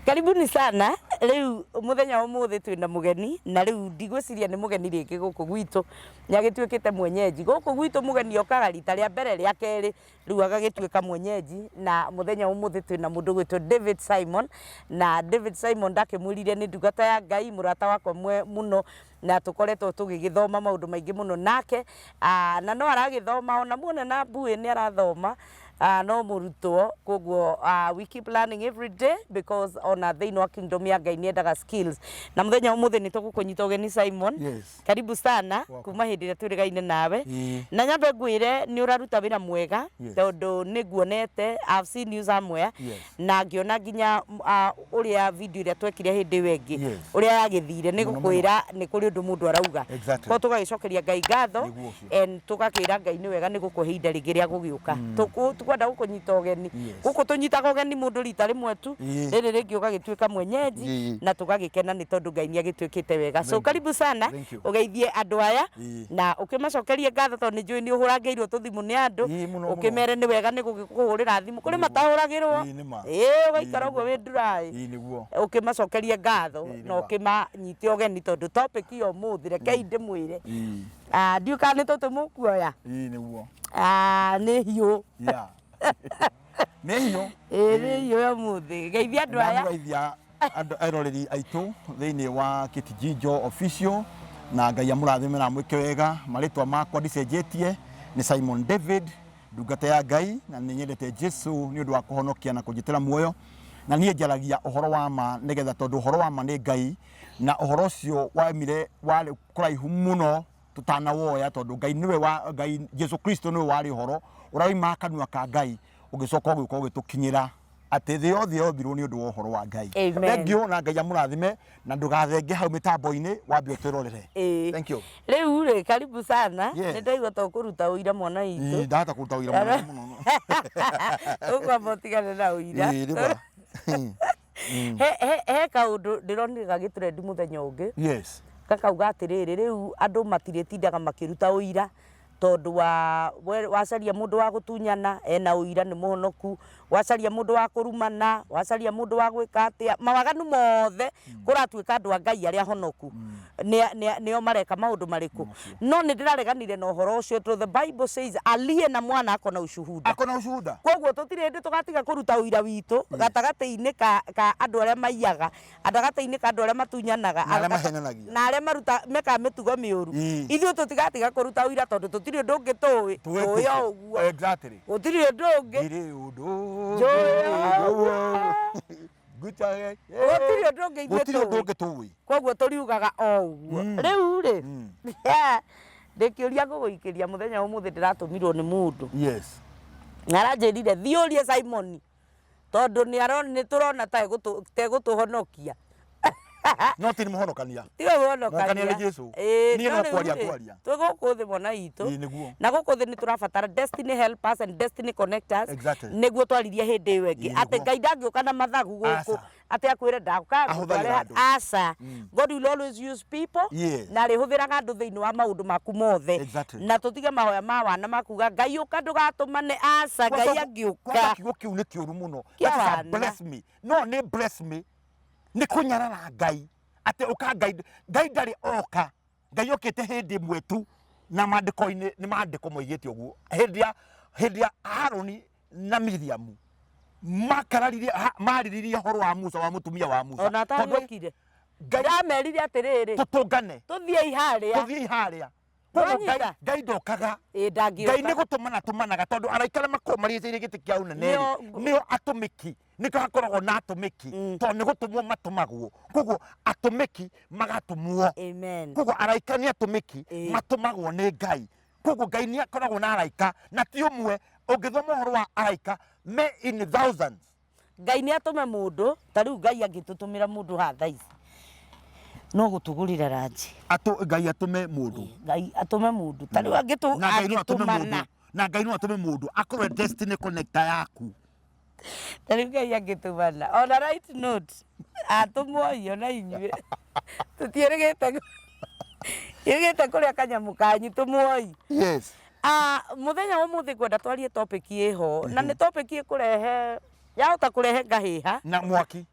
Karibuni sana. Riu muthenya umuthi twina mugeni na riu ndigwiciria ni mugeni ringi guku gwitu nyagituikite mwenyeji guku gwitu mugeni okaga rita ria mbere ria keri riu agagituika mwenyeji na muthenya umuthi twina mundu gwitwo David Simon na David Simon ndakimwirire ni ndugata ya Ngai murata wakwa muno na tukoretwo tugigithoma maundu maingi muno nake na no aragithoma ona muone na mbui ni arathoma no murutwo koguo we keep learning every day because on a thing wa kingdom ya Ngai ni endaga skills na muthenya umuthi ni tugukunyita ugeni Simon. Yes. Karibu sana kuma hindi ria turigaine nawe na nyambe ngwire ni uraruta wira mwega tondu niguonete I've seen you somewhere na ngiona nginya uria video ria twekire hindi wengi uria yagithire ni gukwira ni kuri undu mundu arauga ko tugagicokeria Ngai ngatho and tugakira Ngai ni wega ni gukuhe ihinda ringi ria gugiuka tukwenda gukunyita ugeni guku tunyitaga ugeni mundu rita rimwe tu riri ringi ugagituika mwenyeji na tugagikena ni tondu Ngai ni agituikite wega so karibu sana ugeithie andu aya na ukimacokerie ngatho tondu njui ni uhurangiirwo tuthimu ni andu ukimere ni wega ni gugikuhurira thimu kuri matahuragirwo ugaikara uguo wi ndurai ukimacokerie ngatho na ukimanyite ugeni tondu topic iyo muthi reke ndimwire ndiuka ni tutu mukuoya niguo ni hiu nĩ hiũ nĩ hiũ ya muthi geithia andu aya geithia andu eroreri aitu thiini wa Kitijinjo official na Ngai amurathime na mwike wega maritwa makwa ndicenjetie ni Simon David ndungata ya Ngai na nĩ nyendete Jesu nĩ ũndũ wa kũhonokia na kũnjitĩra muoyo na niĩ njaragia ũhoro wa ma nĩgetha tondũ ũhoro wa ma nĩ Ngai na ũhoro ũcio waimire warĩ kũraihu mũno tutanawoya tondu Ngai niwe wa Ngai Jesu Kristo niwe wari horo uraima kanua ka Ngai ugicoka ugiko gitukinyira ati thio yombirwo ni undu wa horo wa Ngai. Thengio na Ngai amurathime na ndugathenge hau mitambo-ini wambe twirorere. Thank you. Riu ri karibu sana ni ndaigua to kuruta uira mwana itu ndahota kuruta uira mwana muno ukwa botigana na uira he kaundu ndironire gagitrend muthenya ungi kakauga atiriri riu andu matiritindaga makiruta uira tondu wacaria mundu wa gutunyana ena uira ni muhonoku wacaria mundu wa kurumana wacaria mundu wa gwika atia mawaganu mothe kuratuika andu a Ngai aria honoku nio mareka maundu mariku no ni ndirareganire na uhoro ucio the Bible says alie na mwana akona ushuhuda koguo tutire ndi tugatiga kuruta uira witu gatagati-ini ka andu aria maiyaga gatagati-ini ka andu aria matunyanaga na aria maruta meka mitugo miuru ithuĩ tutigatiga kuruta uira tondu tutire undu ungi tuwi tuyo uguo exactly utire undu ungi ire undu gutare utire undu ungi tuwi koguo turiugaga o uguo riu ri ndikiuria nguguikiria muthenya umuthi ndiratumirwo ni mundu naranjirire thiurie Simon tondu ni turona ta gutuhonokia no tini muhonokania tiwe muhonokania ni Jesu ni no kwaria tuguku thi mona itu na guku thi ni turabatara destiny helpers and destiny connectors niguo twaririe hindi wengi ati Ngai ndangiuka na mathagu guku ati akwire ndaguka asa God will always use people na rihuthiraga andu thiini wa maundu maku mothe na tutige mahoya ma wana makuga Ngai uka ndugatumane asa Ngai angiuka kiugo kiu ni kiuru muno bless me no ni bless me ni kunyarara Ngai ati uka Ngai ndari oka Ngai okite hindi mwetu na mandiko-ini ni mandiko moigite uguo hindi ya Haroni na Miriamu makararirie mariririe horo wa Musa wa mutumia wa Musa ona tagukire Ngai amerire atiriri tutungane tuthie iharia Ngai ndokaga Ngai ni gutumanaga tondu araikara makomariire giti kia unene nio atumiki niko hakoragwo na atumiki tondu ni gutumwo matumagwo koguo atumiki magatumwo koguo araika ni atumiki matumagwo ni Ngai koguo Ngai ni akoragwo na araika na ti umwe ungithoma uhoro wa araika me in thousands Ngai ni atume mundu tariu Ngai angitutumira mundu ha thaici no gutugurira ranji Ngai atume mundu tariu angitumana na Ngai no atume mundu akorwe destiny connector yaku tariu Ngai angitumana on a right note atumwo iyo na inyue tutierigite kuria kanyamu kanyu tumwoi muthenya umuthi kwenda twarie topic iho na ni topic ikurehe yahota kurehe ngahiha na mwaki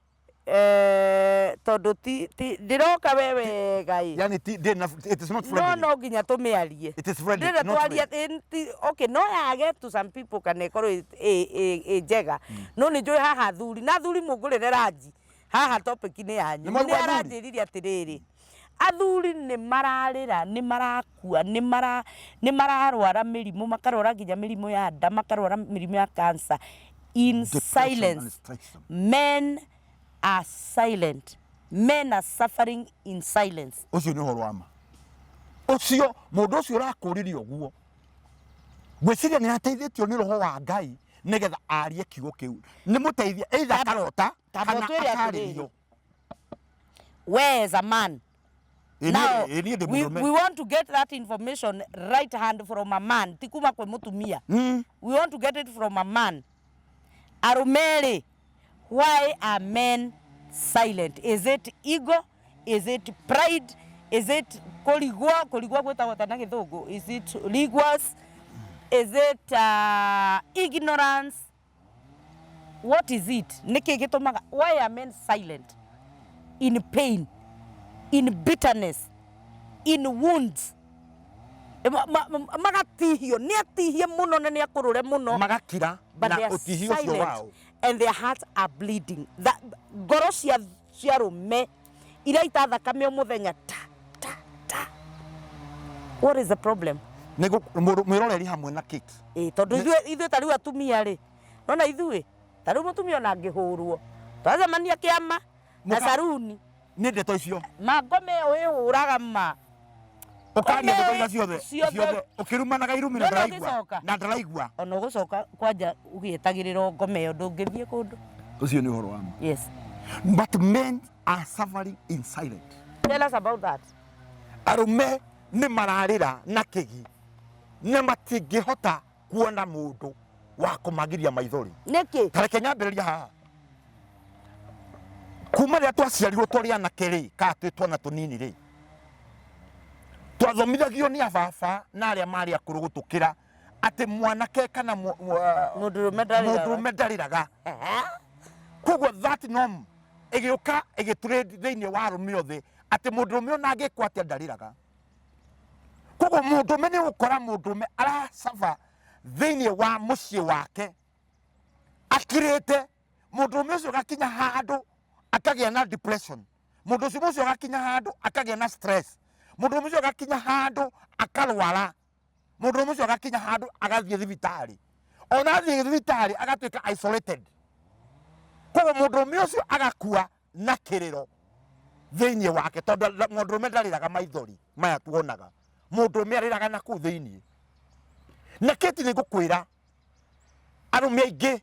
tondu ndiroka wewe gai yani it is not friendly. no nginya tumiarie It is friendly, ndire not twaria okay no yage to some people kana ikorwo njega no ni njui haha thuri na thuri mungurire ranji haha topic ni yanyu ni aranjiririe atiriri athuri ni mararira ni marakua ni mararwara mirimu makarwara nginya mirimu ya nda makarwara mirimu ya cancer in silence. Men are silent. Men are suffering in silence. Ucio ni horo wama. Ucio mundu ucio urakuririo guo. Gwiciria ni ateithitio ni roho wa Ngai nigetha arie kiugo kiu. Ni muteithia either karota kana akaririo. Where is a man? Now, we want to get that information right hand from a man. Tikuma kwe mutumia. We want to get it from a man. Arumeri, why are men silent? Is it ego? Is it pride? Is it koligwa? Koligwa kweta watana githugu. Is it ligwas? Is it ignorance? What is it? Niki gitumaga. Why are men silent? In pain, in bitterness, in wounds. Magatihio ni atihie muno na ni akurure muno magakira na utihio cio wao and their hearts are bleeding. That ngoro cia rume ira itathakame muthenya ta. What is the problem? Nego mwiroreri hamwe na Kate tondu ithuĩ tariu atumia ri nona ithuĩ tariu mutumia ona ngihurwo twacemania kiama na saruni ni ndeto icio magome wihuraga ma ukaria ndeto ciothe ukirumanaga irumina na ndaraigua ona gucoka kwanja ugietagirira ngome yo ndungithie kundu ucio ni horo wamo. Yes, but men are suffering in silence. Tell us about that. Arume ni mararira na kigi ne matingihota kuona mundu wa kumagiria maithori niki tareke nyambiriria haha kuma ria twaciarirwo twari anake ri ka twitwo na tunini ri twathomithagio ni ababa na aria mari akuru gutukira ati mwanake kana mundurume ndariraga koguo that norm igiuka igitrade thiini wa arume othe ati mundurume ona angikwa ati ndariraga koguo mundurume ni gukora mundurume arasafa thiini wa mucii wake akirite mundurume ucio gakinya handu akagia na depression mundu ucio gakinya handu akagia na stress mundu ucio gakinya handu akarwara mundu ucio gakinya handu agathie thibitari ona thie thibitari agatuika isolated koguo mundu ucio agakua na kiriro thiini wake tondu mundu ndariraga maithori maya tuonaga mundu ariraga na ku thiini na Kate ni gukwira arume aingi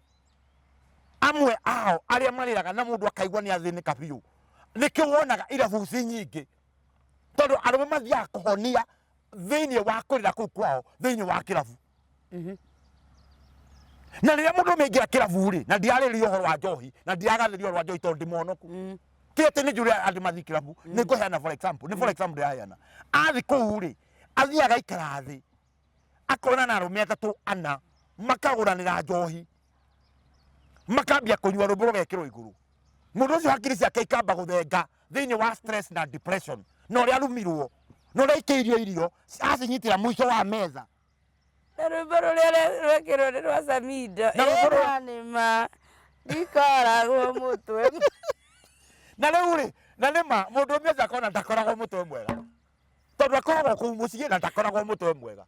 amwe ao aria mariraga na mundu akaigwa ni athinika biu niki wonaga irabuci nyingi tondu arume mathia kuhonia thiini wa kurira kuu kwao thiini wa kirabu na riria mundu meingira kirabu ri na ndiaririo horo wa njohi na ndiagathirio horo wa njohi tondu ndimonoku Kate ni njuri andi mathi kirabu ni nguheana for example ndiaheana athi kuu ri athiaga ikarathi akona na arume atatu ana makaguranira njohi makambia kunywa ruburo gekiro iguru mundu ucio hakiri ciake ikamba guthenga thiini wa stress na depression no ria rumirwo no ria ikeirio irio acinyitira mwico wa metha ruburo rekiro ni rwa Samido anima ikoragwo mutwe na riu ri na nima mundu umwe akona ndakoragwo mutwe mwega tondu akoragwo kuu mucii na ndakoragwo mutwe mwega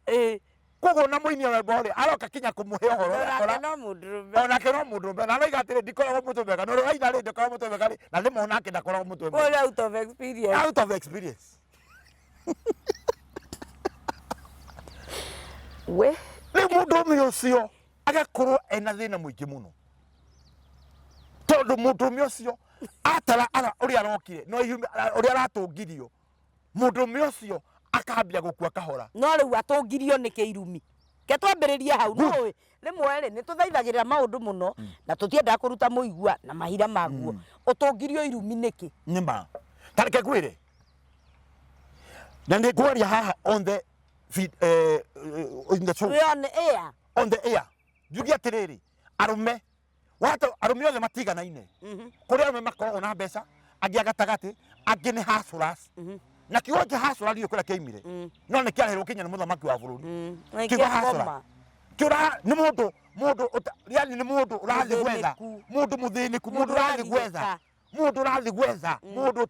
koguo na muini wa bori aroka kinya kumuhe horo akora no mundurume ona kero mundurume na noiga atiri ndikoragwo mutwe mwega no ria ri ndikoragwo mutwe mwega ri na nimo onake ndakoragwo mutwe mwega out of experience we ni mundu umwe ucio agakorwo ena thina muingi muno tondu mundu umwe ucio atara uria arokire no uria aratungirio mundu umwe ucio akambia gukua kahora no riu atungirio ni kiirumi ke twambiririe hau no we rimwe ri ni tuthaithagirira maundu muno na tutienda kuruta muigua na mahira maguo utungirio irumi niki nima tareke gwire na ni gwaria haha on the in the show on the air jugi atiriri arume watu arume othe matiganaine kuria arume makoragwo na mbeca angi agatagati angi ni hustlers na kiugo kia hustler rio kuria kiaimire no ni kiareherwo Kenya ni muthamaki wa bururi kiugo hustler kiura ni mundu yani ni mundu urathi gwetha mundu muthiniku mundu urathi gwetha mundu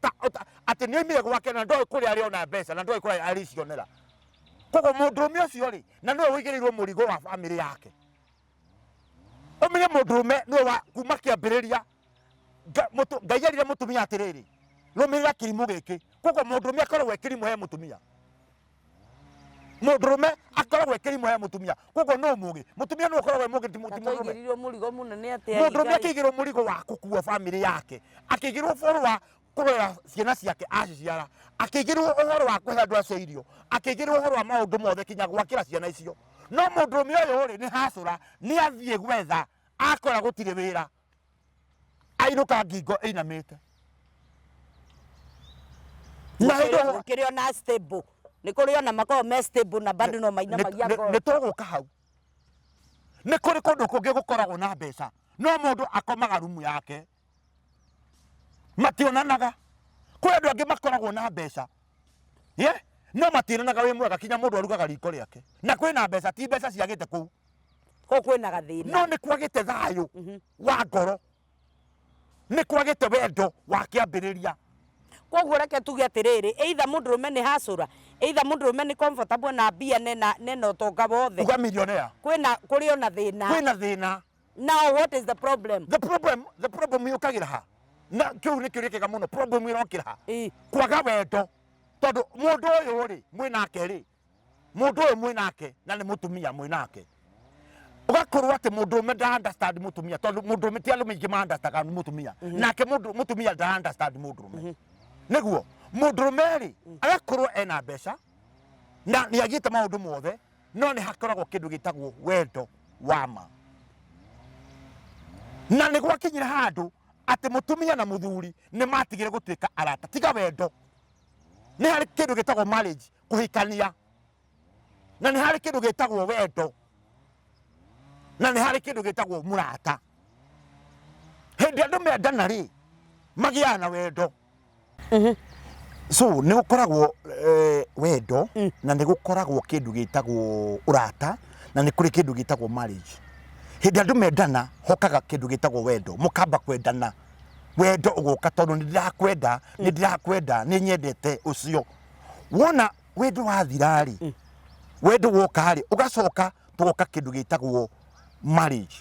ati ni imire gwake na ndoi kuria ariona mbeca na ndoi kuria aricionera kogo mundurume ucio ri na no wigirirwo murigo wa family yake omenye mundurume no wa kuma kiambiriria Ngai arire mutumia atiriri rumirira kirimu giki kogo mundurume akoragwo ekirimu he mutumia mundurume akoragwo ekirimu he mutumia kogo no mugi mutumia no akoragwo mugi mundurume murigo munene atia mundurume akigirwo murigo wa gukua family yake akigirwo foro wa kurera ciana ciake aciciara akigirwo uhoro wa kweha andu acio irio akigirwo uhoro wa maundu mothe kinya gwakira ciana icio no mundurume uyu ri ni hacura ni athie gwetha akora gutire wira ainuka ngingo inamite na ndo kirio na stable ni kurio na makao me stable na bado no mainamagia ngoro ni tuguka hau ni kuri kundu kungi gukoragwo na mbeca no mundu akomaga rumu yake mationanaga kwe andu angi makoragwo na mbeca no mationanaga wi mwega kinya mundu arugaga riko riake na kwina mbeca ti mbeca ciagite kuu ko kwina gathina no ni kwagite thayu wa ngoro ni kwagite wendo wa kiambiriria koguo reke tuge atiriri either mundurume ni hacura either mundurume ni comfortable na bia nena utonga wothe uga millionaire kwina kurio na thina now what is the problem the problem yukagira ha na kiu ni kiuria kiga muno problem irokira ha kwaga wendo tondu mundu uyu ri mwinake ri mundu uyu mwinake na ni mutumia mwinake ugakorwo ati mundurume nda understand mutumia tondu mundurume ti alu mingi ma understand mutumia nake mutumia nda understand mundurume niguo mundurume ri agakorwo ena mbeca na ni agite maundu mothe no ni hakoragwo kindu gitagwo wendo wama na ni gwakinyira handu ati mutumia na muthuri ni matigire gutwika arata tiga wendo ni hari kindu gitagwo marriage kuhikania na ni hari kindu gitagwo wendo na ni hari kindu gitagwo murata hindi andu mendana ri magia na wendo so ni gukoragwo wendo na ni gukoragwo kindu gitagwo urata na ni kuri kindu gitagwo marriage hindi andu mendana hokaga kindu gitagwo wendo mukamba kwendana wendo ugoka tondu ni ndirakwenda ni nyendete ucio wona wendo wathirari wendo woka ri ugacoka tugoka kindu gitagwo marriage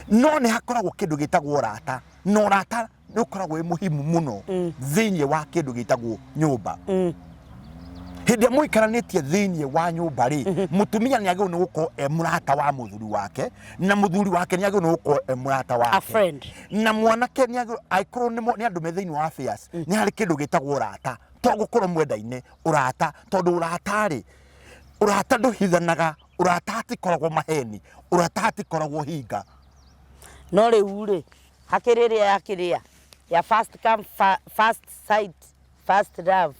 no ni hakoragwo kindu gitagwo urata no urata ni ukoragwo wi muhimu muno thiini wa kindu gitagwo nyumba hindi muikaranitie thiini wa nyumba ri mutumia ni agirwo ni gukorwo murata wa muthuri wake na muthuri wake ni agirwo ni gukorwo murata wake a friend na mwanake ni agirwo aikorwo ni andu me thiini wa affairs ni hari kindu gitagwo urata to gukorwo mwendaine urata tondu urata ri urata nduhithanaga urata atikoragwo maheni urata atikoragwo hinga no riu ri hakiriria yakiria ya first come first sight first love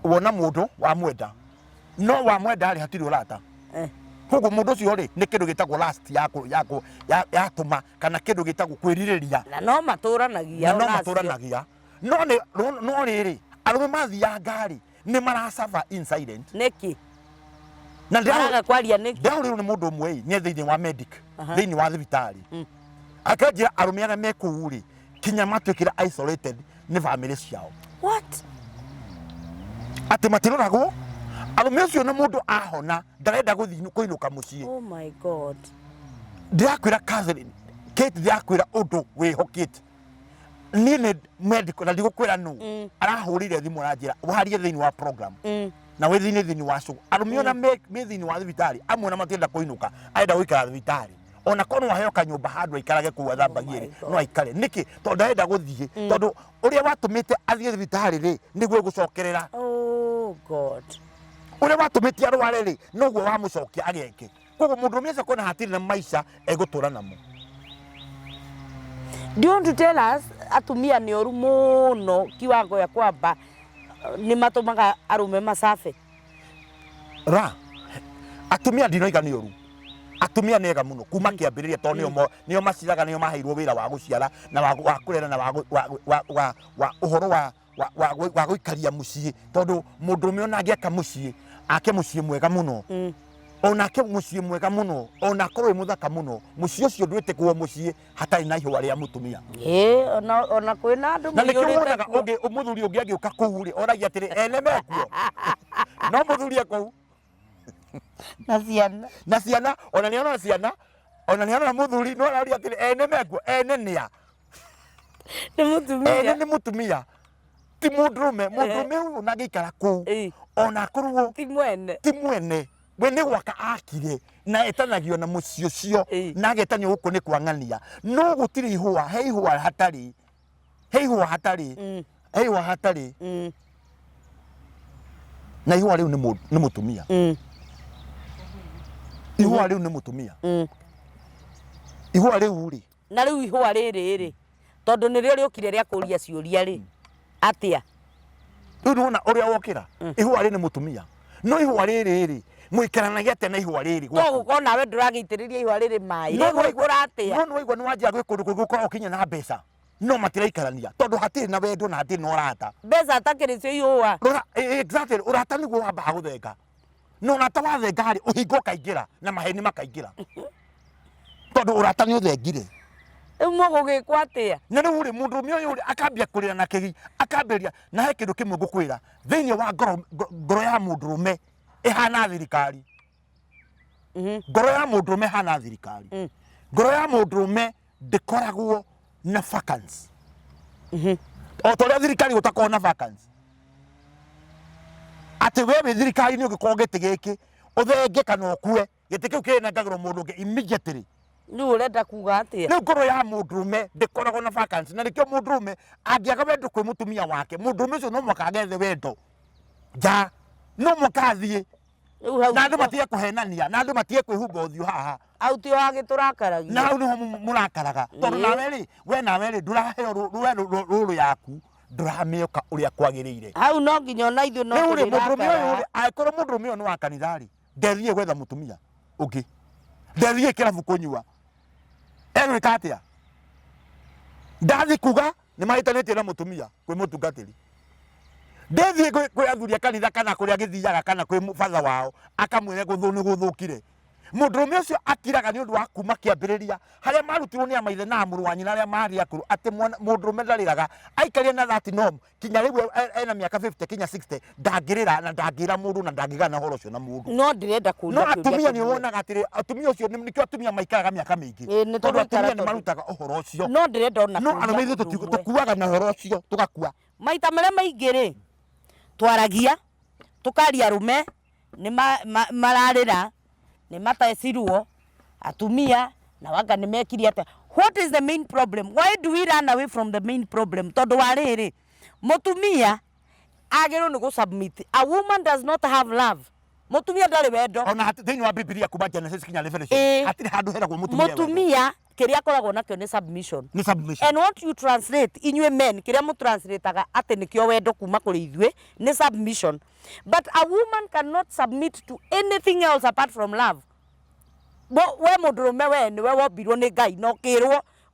wona mundu wa mwenda no wa mwenda ri hatiri urata koguo mundu ucio ri ni kindu gitagwo last ya tuma kana kindu gitagwo kwiririria na no maturanagia no riri arume mathia ngari ni marasava in silent neki na ndaga kwaria neki ndauri ni mundu umwe ni thiini wa medic thiini wa thibitari akajira arume ara mekuri kinya matwikira isolated ni family ciao what ati matiroragwo arume ucio na mundu ahona ndarenda guthinu kuinuka mucii oh my god ndirakwira Catherine Kate ndirakwira undu wihokite ni medical na ndigukwira nu arahurire thimu ranjira waharie thiini wa program na we thiini wa show arume ona me thiini wa thibitari amwe na matienda kuinuka aenda guikara thibitari ona kono waheo kanyumba handu aikarage kuwa thambagieri no aikare niki tondu aenda guthie tondu uria watumite athie thibitari ri niguo gucokerera oh god uria watumite arware ri noguo wa mucokia ageke koguo mundu umese kona hatiri na maisha egutura namo do you want to tell us atumia ni oru muno kiwango ya kwamba ni matumaga arume masafe ra atumia ndinoiga ni oru atumia nega muno kuma kiambiriria to nio maciraga nio maheirwo wira wa guciara na wa kurera na wa uhoro wa guikaria mucii tondu mundume ona angiaka mucii ake mucii mwega muno ona ke mucii mwega muno ona korwe muthaka muno mucii ucio ndwite kuo mucii hatari na ihwa ria mutumia ona kwina andu na nikiwonaga ungi muthuri ungi agiuka kuu ri oragia atiri ene mekuo no muthuri kuu na ciana ona niona ciana ona niona muthuri no araria atiri ene mekuo ene nia ni mutumia ti mundurume huyu nagikara kuu ona korwo ti mwene we ni gwaka akire na etanagio na mucio cio na agetanio guku ni kwang'ania no gutiri ihua he ihua hatari na ihua riu ni mutumia ihua riu ni mutumia ihua riu ri na riu ihua riri tondu ni rio riukire ria kuria ciuria ri atia riu nona uria wokira ihua ri ni mutumia no ihua riri mwikaranagia tena ihua riri to guko nawe nduragitiriria ihua riri mai no igura atia no igwa ni wajia gwe kundu gukorwo kinya na mbeca no matiraikarania tondu hatiri na wendo na hatiri na urata mbeca atakiri cio ihua exactly urata niguo wamba guthenga no na tawathenga hari uhingo kaingira na maheni makaingira tondu urata ni uthengire mugo gikwa atia na riu ri mundu uyu uri akambia kurira na kigi akamberia na he kindu kimwe ngukwira thiini wa ngoro ya mundurume ihana thirikari ngoro ya mundurume hana thirikari ngoro ya mundurume ndikoragwo na vacancy o toria thirikari gutakorwo na vacancy ati wewe thirikari ni ugikorwo giti giki uthenge kana ukue giti kiu kinengagirwo mundu ungi immediately ni urenda kuga atia ni ngoro ya mundurume ndikoragwo na vacancy na nikio mundurume angiaga wendo kwi mutumia wake mundurume ucio no mukagethe wendo ja no mukathie na andu matie kuhenania na andu matie kwihumba uthio haha au tio agiturakaragia na au niho murakaraga tondu nawe ri we nawe ri nduraheo ruru yaku nduramioka uria kwagiriire au no nginya ona ithu no uri mundurume aikorwo mundurume ni wa kanithari ndethie gwetha mutumia ungi ndethie kirabu kunyua erika atia ndathi kuga ni mahitanitie na mutumia kwi mutungatiri ndethie kwi athuria kanitha kana kuria githiaga kana kwi father wao akamwire guthuni guthukire mundurume ucio akiraga ni undu wa kuma kiambiriria haria marutirwo ni amaithe na amuru wanyu aria mari akuru ati mundurume ndariraga aikaria na that norm kinya riu ena miaka 50 kinya 60 ndangirira na ndangira mundu na ndangigana horo ucio na mundu no ndirenda kuuria no atumia ni wonaga atiri atumia ucio nikio atumia maikaraga miaka mingi tondu atumia ni marutaga uhoro ucio no ndirenda ona no arume tukuaga na uhoro ucio tugakua maita maria maingiri twaragia tukaria rume ni mararira ni mataecirwo atumia na wanga ni mekiri ata what is the main problem why do we run away from the main problem tondu wariri mutumia agero ni go submit a woman does not have love mutumia ndari wendo ona thiini wa Biblia kuma Genesis kinya Revelation hatiri handu heragwo mutumia kiria koragwo nakio ni submission and what you translate inywe men kiria mu translateaga ati nikio wendo kuma kuri ithwe ni submission but a woman cannot submit to anything else apart from love we mundurume we ni we wombirwo ni Ngai no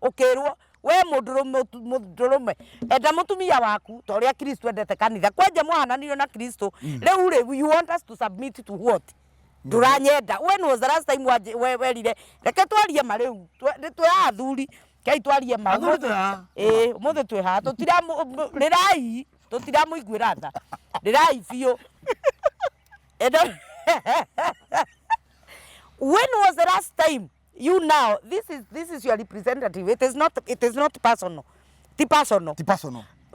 ukirwo we mundurume enda mutumia waku to ria Kristo endete kanitha kwenje mwahananirio na Kristo riu you want us to submit to what duranyenda when was the last time werire reke twarie mariu twe athuri kai twarie ma muthe twe ha tutira rirai tutira muiguira tha rirai biu when was the last time you now this is your representative it is not personal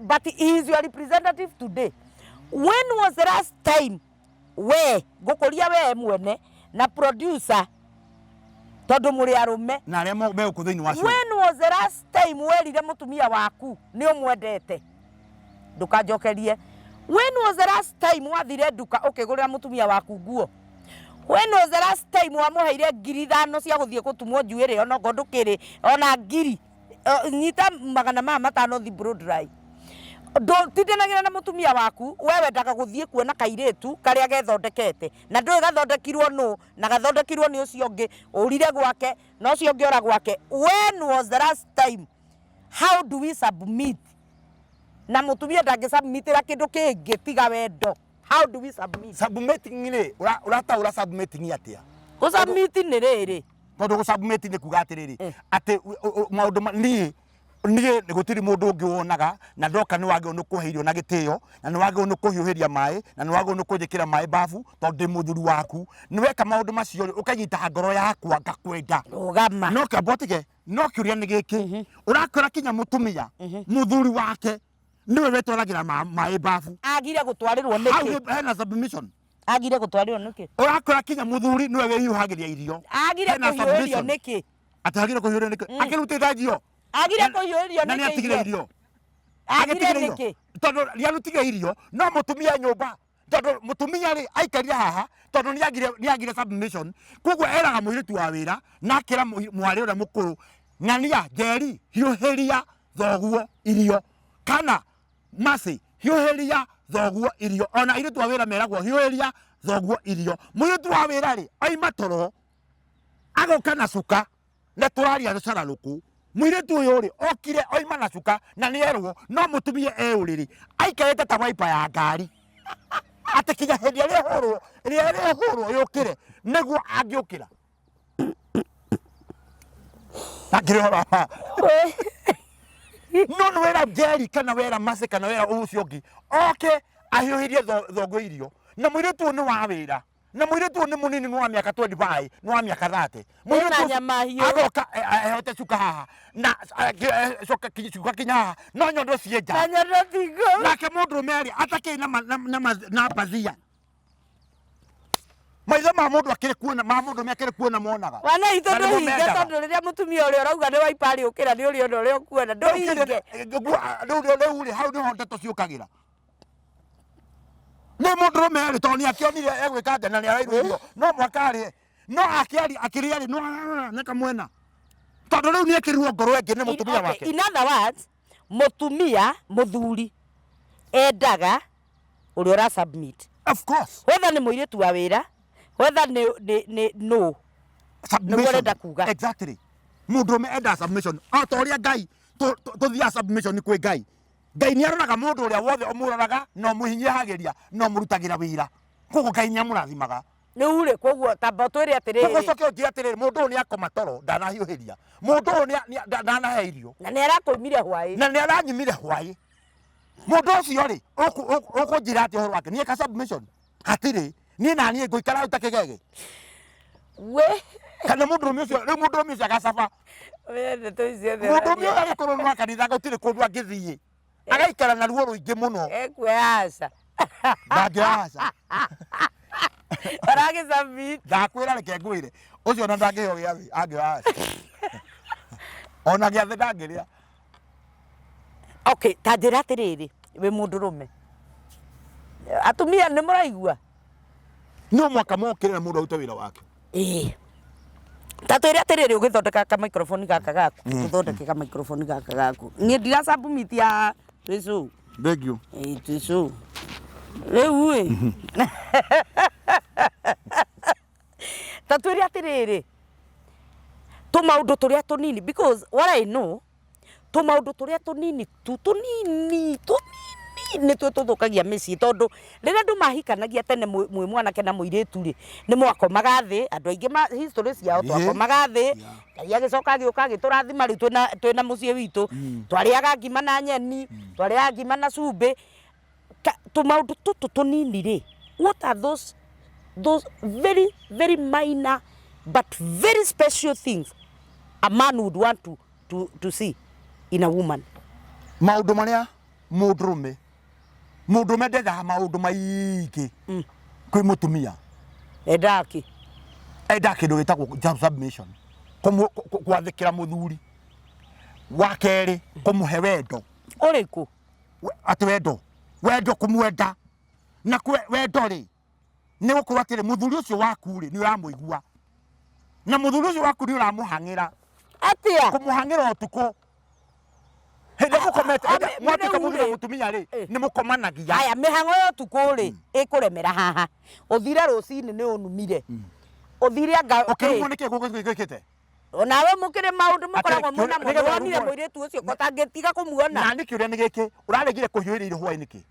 but he is your representative today when was the last time we gukuria we mwene na producer tondu muri arume na aria me ukuthiini wacio when was the last time werire mutumia waku ni umwendete ndukajokerie when was the last time wathire nduka ukigurira mutumia waku nguo when was the last time wamuheire ngiri 5 cia guthie gutumwo njuire ona gondukiri ona ngiri nyita 500 thi blow dry ndo tindanagira na mutumia waku wewe ndaga guthie kuona kairetu karia gethondekete na ndu gathondekirwo no na gathondekirwo ni ucio ngi urire gwake no ucio ngi ora gwake. When was the last time? How do we submit? Na mutumia ndangi submitira kindu kingi tiga wendo. How do we submit? Submitting ni ura submitting atia Ku submit ni riri tondu ku submit ni kuga atiriri ati maundu niĩ gũtirĩ mũndũ ũngĩ wonaga na ndoka nĩ wagĩrĩirwo nĩ kũhe irio na gĩtĩo na nĩ wagĩrĩirwo nĩ kũhiũhĩria maĩ na nĩ wagĩrĩirwo nĩ kũnjĩkĩra maĩ bafu tondũ ndĩ mũthuri waku nĩ weka maũndũ macio ũkanyita ngoro yakwa ngakwenda rũgama no kabotige no kĩũria nĩ gĩkĩ ũrakora kinya mũtumia mũthuri wake niwe wetwaragĩra maĩ bafu agire gũtwarĩrwo nĩkĩ hena submission agire gũtwarĩrwo nĩkĩ ũrakora kinya mũthuri niwe wĩhiũhagĩria irio agire kũhiũhĩrio nĩkĩ atagire kũhiũhĩrio nĩkĩ akĩrutĩte njio agire kũhiũhĩrio nĩkĩ na nĩ atigire irio agire nĩkĩ tondu nĩarutire irio no mutumia nyumba tondu mutumia ri aikaria haha tondu nĩagire submission koguo eraga mũirĩtu wa wĩra na akĩra mwarĩ ũrĩa mũkũrũ ng'ania Njeri hiũhĩria thoguo irio kana Mercy hiũhĩria thoguo irio ona airĩtu wa wĩra meragwo hiũhĩria thoguo irio mũirĩtu wa wĩra ri oima toro agoka na cuka na tũraria gĩcararũkũ mũirĩtu ũyũ rĩ okire oima na cuka na nĩerwo no mutumia ũrĩrĩ aikarĩte ta waipa ya ngari atĩ kinya hĩndĩ ĩrĩa hũrwo yũkĩre nĩguo angĩũkĩra akĩrora no nĩ wera Njeri kana wera Mercy kana wera ũcio ũngĩ oke ahiũhĩrie thoguo irio na mũirĩtu ũyũ nĩ wa wĩra na mũirĩtu ũyũ nĩ mũnini nĩ wa mĩaka 25 nĩ wa mĩaka 30 mũirĩtu agoka ehote cuka haha na cuka kinya haha no nyondo cienja na nyondo tingo nake mũndũrũme rĩ atakĩrĩ na mbathia maitho ma mũndũ akĩrĩ kuona ma mũndũrũme akĩrĩ kuona monaga wana itũ ndũhinge tondũ rĩrĩa mũtumia ũrĩa ũrauga nĩ waipa rĩ ũkĩra nĩ ũrĩa ũrĩa ũkuona ndũhinge rĩu rĩ hau nĩho ndeto ciũkagĩra nĩ mũndũrũme rĩ tondũ nĩakĩonire egwĩka atĩ na nĩarairwo irio no mwaka rĩ no akĩrĩa rĩ no nĩka mwena tondũ rĩu nĩekĩrirwo ngoro ĩngĩ nĩ mũtumia wake. In other words mũtumia mũthuri endaga ũrĩa ũra submit of course whether nĩ mũirĩtu wa wĩra whether nĩ no nĩguo ũrenda kuga exactly mũndũrũme enda submission o ta ũrĩa Ngai tũthiaga submission kwĩ Ngai Ngai nĩaroraga mũndũ ũrĩa wothe ũmũroraga no mũhinyĩhagĩria no mũrutagĩra wĩra koguo Ngai nĩamũrathimaga nĩu rĩ koguo tamba twĩre atĩrĩrĩ koguo coke ũnjĩre atĩrĩrĩ mũndũ ũyũ nĩakoma toro ndanahiũhĩria mũndũ ũyũ ndanahe irio na nĩarakũimire hwaĩ na nĩaranyimire hwaĩ mũndũ ũcio rĩ ũkũnjĩra atĩ ũhoro wake nĩeka submission hatirĩ niĩ na niĩ ngũikara ũtakĩgege we kana mũndũrũme ũcio rĩu mũndũrũme ũcio agacaba mũndũrũme ũyũ agĩkorwo nĩ wa kanitha gũtirĩ kũndũ angĩthiĩ agaikara na ruo rũingĩ mũno ekweaca ndangĩaca aragĩcabit ndakwĩra reke ngwĩre ũcio ona ndangĩheo gĩathĩ angĩaca ona gĩathĩ ndangĩrĩa. Okay, ta njĩra atĩrĩrĩ wĩ mũndũrũme atumia nĩ mũraigua no mwaka mokĩre na mũndũ arute wĩra wake ta twĩre atĩrĩrĩ ũgĩthondeka ka microphone gaka gaku ũthondeke ka microphone gaka gaku niĩ ndira submit ya Twisu thank you Twisu rĩu ta twĩre atĩrĩrĩ tũmaũndũ tũrĩa tũnini because what I know tũmaũndũ tũrĩa tũnini nĩtuo tũthũkagia mĩciĩ tondũ rĩrĩa andũ mahikanagia tene mwĩ mwanake na mũirĩtu rĩ nĩ mwakomaga thĩ andũ aingĩ history ciao twakomaga thĩ Ngai agĩcoka agĩũka agĩtũrathima rĩu twĩna mũciĩ witũ twarĩaga ngima na nyeni twarĩaga ngima na cumbĩ tũmaũndũ tũtũ tũnini rĩ what are those very very minor but very special things a man would want to see in a woman? Maũndũ marĩa mũndũrũme ndendaga maũndũ maingĩ kwĩ mũtumia endaki enda kĩndũ gĩtagwo submission kwathĩkĩra mũthuri wa kerĩ kũmũhe wendo ũrĩkũ atĩ wendo kũmwenda na wendo rĩ nĩ gũkorwo atĩrĩ mũthuri ũcio waku rĩ nĩ ũramũigua na mũthuri ũcio waku nĩ ũramũhang'ĩra atĩa kũmũhang'ĩra ũtukũ Hende mukomete mwatuka mundu na mutumia ri ni mukomanagia. Aya mihango yo tukuri ikuremera haha. Uthire rucini ni unumire. Uthire anga ukimwoneke gugwikite. Onawe mukire maundu mukoragwo muna mwonire muiritu ucio kotangetiga kumuona. Na niki uria ni giki uraregire kuhiurira irohwa niki.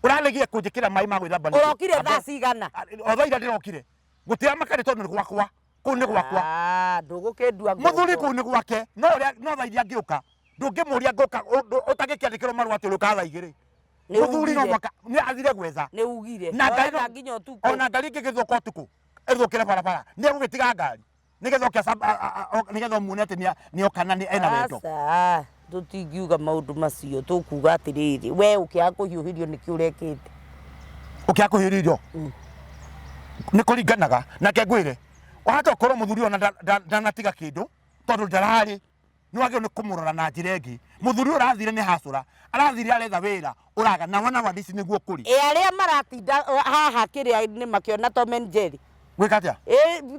Uraregire kunjikira mai ma gwithamba niki. Urokire thaa cigana. Othaira ndirokire. Gutira makari tondu ni gwakwa. Kuu ni gwakwa. Ndugukindua ngoko. Muthuri kuu ni gwake. No thaa iria ngiuka. Ndungimuria ngoka utagikiandikirwo marua ati uruka thaa igiri. Muthuri no mwaka ni athire gwetha. Ni ugire. Na nginya utuko. Ona ngari ngigithuka utuku. Ethukire barabara. Ni egugitiga ngari. Nigetha muone ati ni okana ni ena wendo. Asa tutingiuga maundu macio tukuga atiriri we ukia kuhiuhirio niki urekite. Ukia kuhiuhirio. Ni kuringanaga na kengwire. Wahata korwo muthuri ona ndanatiga kindu tondu ndarari ni wagio ni kumurora na njira ingi. Muthuri urathire ni hasura arathire aretha wira uraga na wana wa disi niguo kuri. Aria maratinda haha kiria ni makiona Tom and Jerry. Wikatia?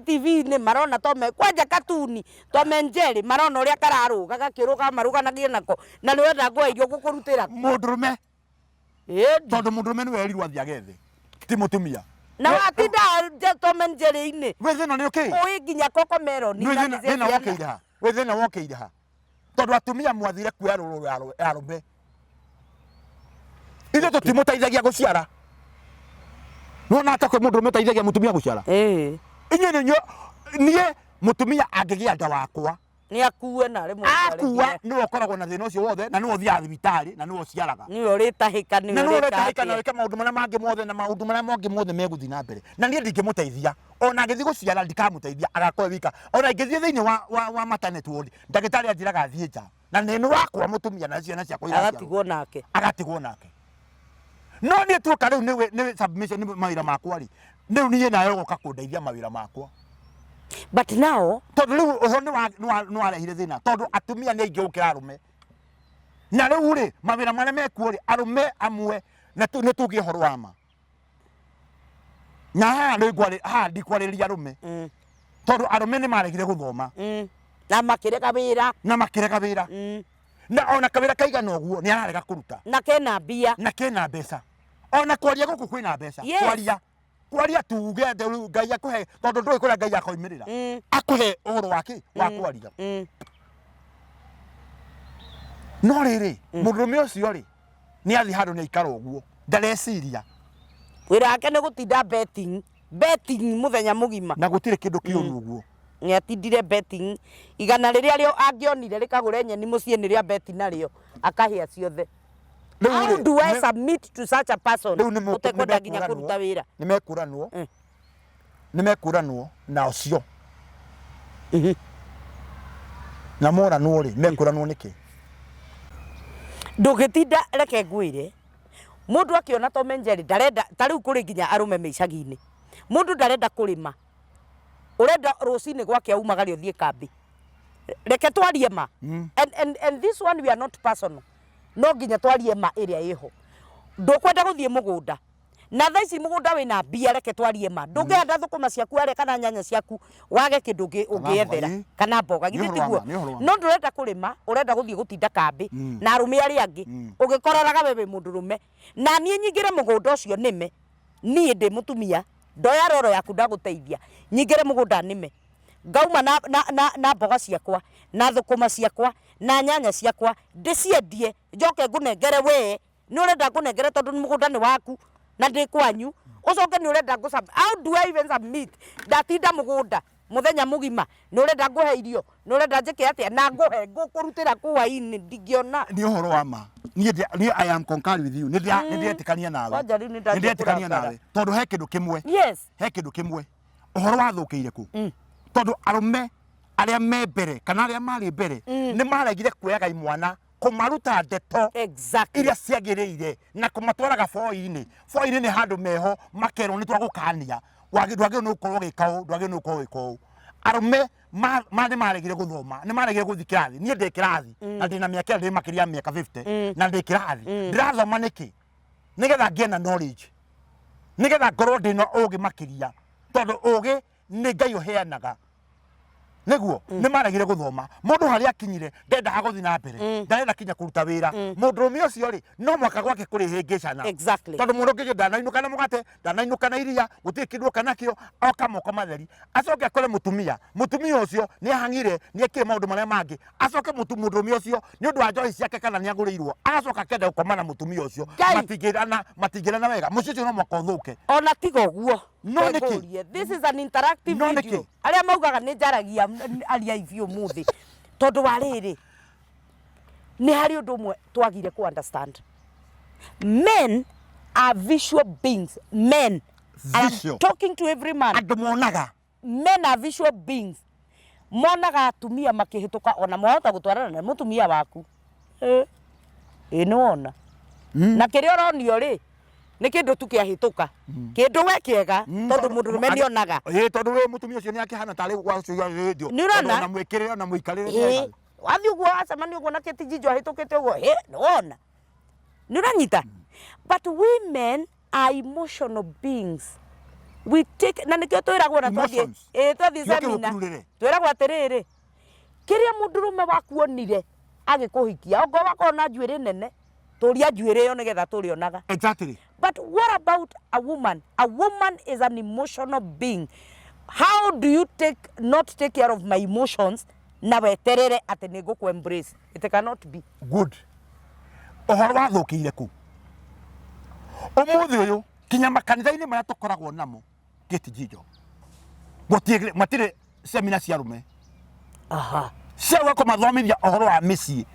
TV ni marona Tom kwanja katuni Tom and Jerry marona uria kararuga gakiruga maruganagie nako na ni wenda ngwa irio gukurutira mundurume. Tondu mundurume ni werirwo athiagethe ti mutumia. Na watinda Tom and Jerry ini. We thina ni okay. Oi nginya Coco Melon ni na thina wokeire ha. We thina wokeire ha. Tondu atumia mwathire kuya ruru ya rumbe. Ithe tutimutaithagia guciara. Nona atakwe mundu mutaithagia mutumia guciara. Inye nie mutumia angigia nda wakwa. Ni akuwe na rimwe. Akuwa ni okoragwo na thina ucio wothe na ni othia thibitari na ni ociaraga. Ni uritahika ni urita. Na ni uritahika na weke maundu maria mangi mothe na maundu maria mangi mothe meguthi na mbere. Na nie ndingimuteithia. Ona ngithi guciara ndikamuteithia agakorwo wika. Ona ngithie thiini wa maternity ward. Ndagitari anjiraga athie nja. Na ni wakwa mutumia na ciana ciakwa iracia. Agatigwo nake. Agatigwo nake. No ni tuka riu ni submission ni mawira makwa ri. Riu nie nayo goka kundeithia mawira makwa. But now tondu riu uho ni warehire thina tondu atumia ni aingi gukira arume. Na riu ri mawira maria mekuo ri arume amwe na ni tugie horo wa ma. Na ndikwariria arume. Tondu arume ni maregire guthoma. Na makireka wira. Na ona kawira kaigana uguo ni ararega kuruta. Na kena mbia. Na kena mbeca. Ona kwaria guku kwina mbeca. Kwaria tuge Ngai akuhe tondu ndui kuria Ngai akoimirira. Akuhe uhoro wake wa kwaria. No riri murume ucio ri ni athi handu ni aikara uguo. Ndareciria. Wira wake ni gutinda betting muthenya mugima. Na gutire kindu kiuru uguo. Ni atindire betting igana riria rio angionire rikagure nyeni mucie ni ria beti nario akahia ciothe. How do I submit to such a person? Utekwenda nginya kuruta wira. Nimekuranwo na ucio. Na mora nuri mekuranwo niki. Ndugitinda reke ngwire. Mundu akiona Tom and Jerry ndarenda tariu kuri nginya arume meicagi-ini. Mundu ndarenda kurima. Urenda rucini gwake aumagario thie kambi. Reke twarie ma. And this one we are not personal. No nginya twarie ma iria iho. Ndukwenda guthie mugunda. Na thaa ici mugunda wina mbia reke twarie ma. Ndungenda thukuma ciaku are kana nyanya ciaku wage kindu ungiethera kana mboga githi tiguo. No ndurenda kurima, urenda guthie gutinda kambi na arume ari angi. Ugikoraga wewe mundurume. Na nie nyingire mugunda ucio nime. Nie ndi mutumia. Ndoya roro yaku ndaguteithia. Nyingire mugunda nime. Ngauma na mboga ciakwa, na thukuma ciakwa, na nyanya ciakwa, ndiciendie, njoke ngunengere we. Ni urenda ngunengere tondu mugunda ni waku na ndi kwanyu. Ucoke ni urenda ngusab. How do I even submit? Ndatinda mugunda muthenya mugima. Ni urenda nguhe irio, ni urenda njike atia na nguhe ngukurutira kuwa-ini ndingiona. Ni uhoro wa ma. Ni I am concurring with you. Ni ndietikania nawe. Ni ndietikania nawe. Tondu he kindu kimwe. Yes. He kindu kimwe. Uhoro wathukiire ku. Tondu arume aria me mbere kana aria mari mbere ni maregire kuoyaga imwana kumaruta ndeto iria ciagiriire na kumatwaraga foi-ini. Foi-ini ni handu meho makerwo ni twagukania wagidwage no ukorwo gikao dwage no ukorwo gikao. Arume mari maregire guthoma ni maregire guthi kirathi. Nie ndi kirathi na ndina miaka ndi makiria miaka 50 na ndi kirathi ndirathoma niki nigetha ngie na knowledge nigetha ngorwo ndina ugi makiria tondu ugi ni Ngai uheanaga. Neguo nĩ maragire guthoma mundu hari akinyire ndenda haguthi na mbere ndarenda kinya kuruta wira mundurume ucio ri no mwaka gwake kuri hingicana tondu mundu nginya ndanainuka na mugate ndanainuka na iria guti kindu kana kio oka moko matheri acoke akore mutumia ucio ni ahangire ni ekire maundu maria mangi acoke mundurume ucio ni undu wa njoi ciake kana ni agurirwo agacoka kenda gukomana mutumia ucio matingirana wega mucio ucio no mwaka uthuke ona tiga uguo no niki this is an interactive video aria maugaga ni njaragia aria ivio muthi tondu wa riri ni hari undu mwe twagire ku understand men are visual beings men visual. I'm talking to every man andu monaga men are visual beings monaga atumia makihituka ona mwahota gutwarana na mutumia waku ino na kiria uronio ri ni kindu tu kiahituka kindu we kiega tondu mundurume ni onaga tondu we mutumia ucio ni akihana tari wacuya radio na mwikirire na muikarire wathi uguo acemani uguo na Kitijijo ahitukite uguo nona ni uranyita but women are emotional beings we take na nikio twiragwo na twathi semina twiragwo atiriri kiria mundurume wakuonire agikuhikia ongo wakona njuire nene turia njuire yo nigetha turionaga exactly but what about a woman? A woman is an emotional being. How do you not take care of my emotions na weterere ati niguku embrace? It cannot be good. Ohoro wathukire ku umuthi uyu kinya makanitha-ini maria tukoragwo namo Kitijijo matire semina cia rume cia kumathomithia ohoro wa micii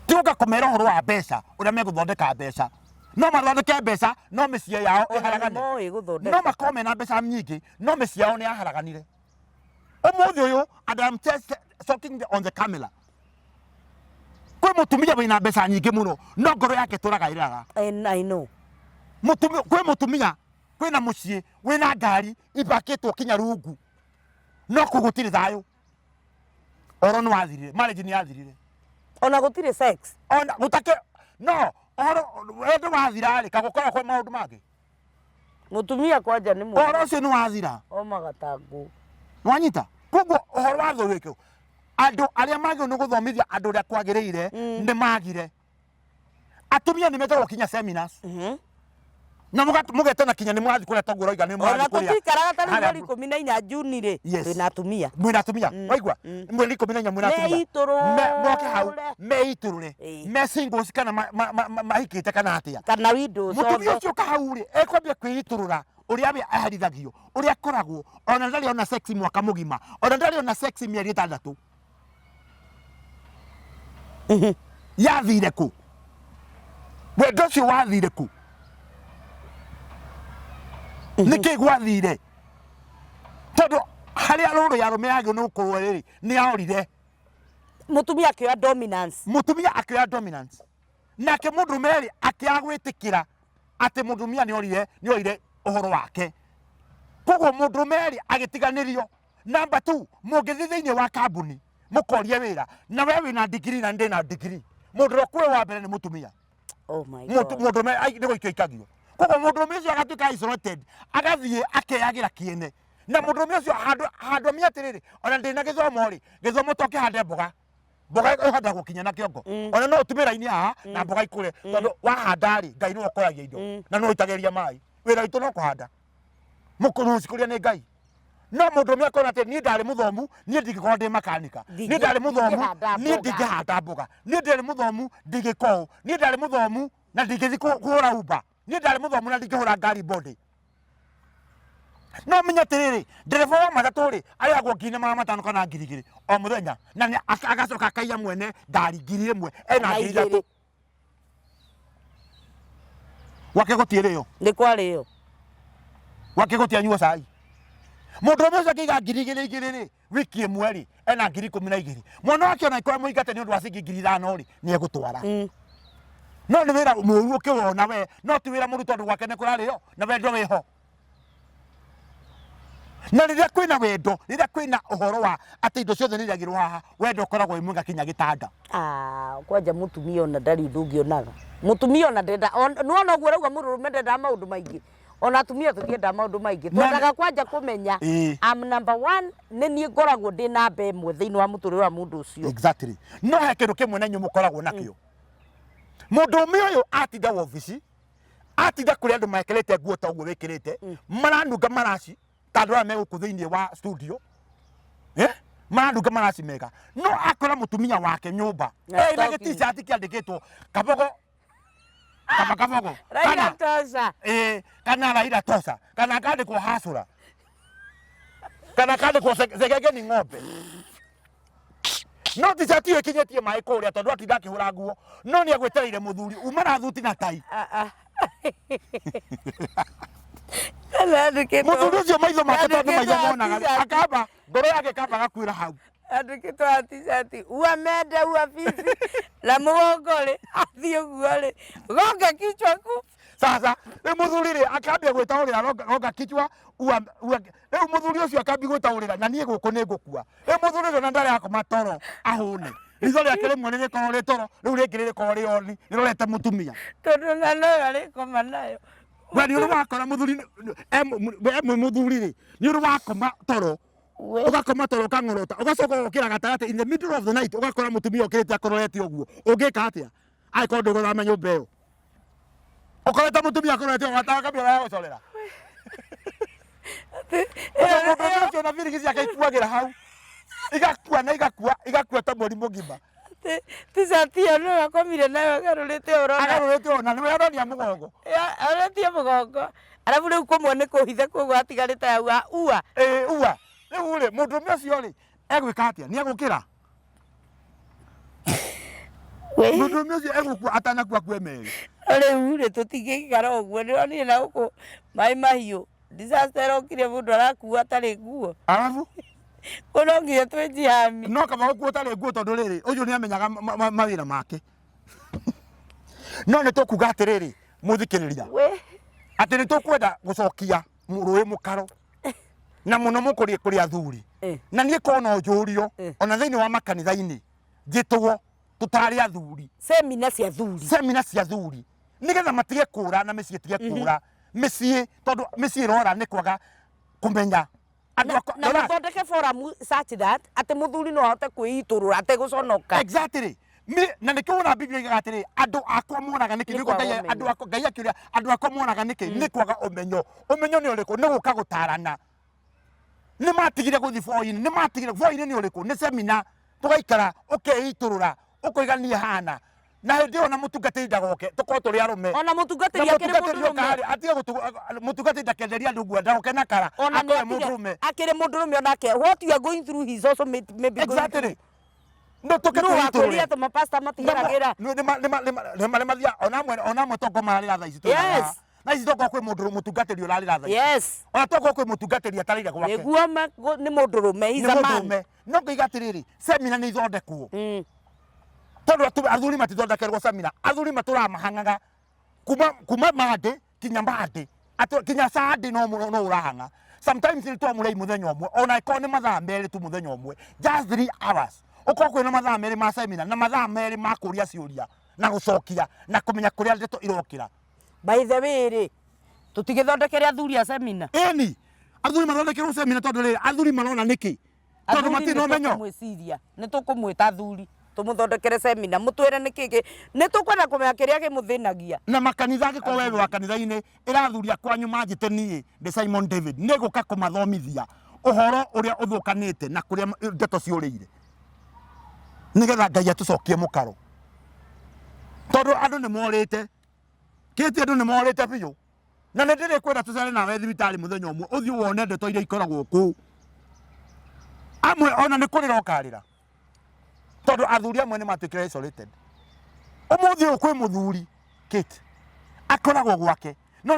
tiuka kumera ohoro wa mbeca uria meguthondeka mbeca no mathondeke mbeca no micii yao iharagane no makome na mbeca nyingi no micii yao ni aharaganire umuthi uyu and I'm just talking on the camera kwe mutumia wina mbeca nyingi muno no ngoro yake turagairaga I know kwe mutumia kwina mucii wina ngari ipakitwo kinya rungu no kugutire thayo oro no wathirire marriage ni yathirire ona gutire sex ona gutake no oro endo wathira ri kagukora kwa maundu mangĩ mutumia kwanja ni mwe oro ucio ni wathira o magatangu nwanyita koguo ohoro wathurike andu aria magio ni guthomithia andu ria kwagiriire ni magire atumia ni metagwo kinya seminars na mugete na kinya ni mwathi kuria tongu roiga ni mwathi kuria ona tutikaraga tari mweri 14 Juni ri twina atumia waigua mweri 14 mwina atumia moke hau meiturure me singles kana mahikite kana atia kana widows mutumia ucio kahau ri ekwambia kwiiturura uria we aharithagia uria koragwo ona ndari ona sex mwaka mugima ona ndari ona sex mieri 6 yathire ku wendo cio wathire ku niki gwathire tondu haria ruru ya rume yagio no kurwo riri ni aorire mutumia akioya dominance nake mundurume ri akiagwitikira ati mundumia ni orire uhoro wake koguo mundurume ri agitiganirio number 2 mungithi thiini wa kambuni mukorie wira na we wina degree na ndina degree mundu kwe wa mbere ni mutumia oh my god mundurume ai ni goikikagio koguo mundurume ucio agatuika isolated agathie akeyagira kiene na mundurume ucio handwo atiriri ona ndina githomo ri githomo toke hande mboga handa gukinya na kiongo ona no utumira-ini haha na mboga ikure tondu wahanda ri ngai no okoragia indo na no itageria mai wira itu no kuhanda mukuru cikuria ni ngai no mundurume akona ati ni ndari muthomu ni ndingikorwo ndi makanika ni ndari muthomu ni ndingihanda mboga ni ndari muthomu ndingikou ni ndari muthomu na ndingithi kuhura uba ni ndari muthomu na ndingihura ngari body no menya tiriri ndereva wa matatu ri ari agwo ngine matano kana ngirigiri o muthenya na agacoka akaiya mwene ngari ngiri imwe ena ngiri ithatu wake gutirio ni kwario wake gutianyua cai mundu ucio akiga ngiri igiri ri wiki imwe ri ena ngiri 12 mwana wake ona ikora muigate ni undu wa cingi ngiri 5 ri ni egutwara no ni wira muru ukiwona we no ti wira muru tondu gwake ni kurario na wendo wiho na riria kwina wendo riria kwina uhoro wa ati indo ciothe ni iragirwo haha wendo koragwo imwe kinya gitanda kwanja mutumia ona ndari ndungionaga mutumia ona ndenda nuona guo rauga mururume ndenda maundu maingi ona tumia tutienda maundu maingi twendaga kwanja kumenya I'm number 1 ni nie ngoragwo ndi na mbe imwe thiini wa muturire wa mundu ucio exactly no he kindu kimwe na nyu mukoragwo nakio mundu uyu atinda wabici atinda kuri andu makelete nguo ta uguo wikirite maranunga maraci tandu ame guku thiini wa studio maranunga maraci mega no akora mutumia wake nyumba na giti-shirt kiandikitwo kabogo kabogo Raila Tosa kana Raila Tosa kana kandikwo Hasura kana kandikwo Segege ni ng'ombe no t-shirt iyo ikinyetie mai kuria tondu atinda akihura nguo no ni agwetereire muthuri umana thuti na tai muthuri ucio maitho make tondu maitho monaga akamba ngoro yake kamba gakwira hau andikitwo t-shirt uamende uafisi na mugongore athie guore gonga kichwa ku sasa ni muthuri ri akambia gwitaurira gonga kichwa riu muthuri ucio akambi gwitaurira na nie guku ni ngukua riu muthuri ucio na ndari akoma toro ahune ritho riake rimwe ni rikorwo ri toro riu ringi ririkorwo ri oni rirorete mutumia tondu na no rikoma nayo we ni uri wakora muthuri muthuri ri ni uri wakoma toro ugakoma toro kangorota ugacoka ukira gatagati in the middle of the night ugakora mutumia ukirite akororete uguo ungika atia aiko ndugo thama nyumba iyo ukorete mutumia akororete wataga kabia ya gucorera ucio na virigisi akaikuagira hau igakua na igakua ta murimu ngima t-shirt iyo no akomire nayo agarurite ona niwe aronia mugongo arotie mugongo arabu riu kumwe ni kuhithe koguo atigarite hau ua ua riu ri mundu ucio ri egwika atia ni egukira mundu ucio egukua atanakua kwe meri riu ri tutingikara uguo nironi na guku mai mahiu disaster okire mundu arakua atari nguo arabu Kono ngiye twejihami no kama guku utari nguo tondu riri uyu ni amenyaga mawira make no ni tukuga atiriri muthikiriria ati ni tukwenda gucokia rui mukaro na muno mukuri kuri athuri na nie kono njurio ona thiini wa makanitha-ini ngitwo tutari athuri semina cia athuri nigetha matige kura na micii tige kura micii tondu micii rora ni kwaga kumenya na muthondeke forum such that ati muthuri no ahote kwiiturura ate guconoka exactly na nikio ona Biblia iga atiri andu akwa monaga niki niko andu akwa Ngai akiuria andu akwa monaga niki ni kwaga umenyo ni uriku ni guka gutarana ni matigire guthi foini ni matigire foini ni uriku ni semina tugaikara ukeiturura ukoigania hana na hindi ona mutungatiri ndagoke tuko turi arume ona mutungatiri akiri mundurume atige mutungatiri ndakenderia ndungu ndagoke na kara akore mundurume akiri mundurume onake what you are going through he is also maybe exactly no toke turia to mapasta matiheragira ni mathia ona mwe tongo marira tha ici yes na ici tongo kwi mundu mutungatiri urarira tha yes ona tongo kwi mutungatiri atarire gwake niguo ni mundurume he's a man no ngiga atiriri semina ni ithondekwo tondu athuri matithondekerwo semina athuri maturamahangaga kuma mande kinya mande kinya sande no urahanga sometimes ni twamurei muthenya umwe ona iko ni mathaa meri tu muthenya umwe just 3 hours uko kwina mathaa meri ma semina na mathaa meri ma kuria ciuria na gucokia na kumenya kuria ndeto irokira by the way tutigithondekere athuri a semina eni athuri mathondekerwo semina tondu ri athuri marona niki tondu matino menyo mwiciria ni tukumwita athuri tumuthondekere semina mutwire nikiki ni tukwenda kumenya kiria kimuthinagia na makanitha ngiko wewe wa kanitha-ini irathuria kwanyu manjite nie de Simon David ni guka kumathomithia uhoro uria uthukanite na kuria ndeto ciurire nigetha Ngai atucokie mukaro tondu andu ni morite kiti andu ni morite biu na ni ndiri kwenda tucare nawe thibitari muthenya umwe uthii wone ndeto iria ikoragwo ku amwe ona ni kurira ukarira tondu athuri amwe ni matukire isolated umuthi ukwi muthuri kit akoragwo gwake no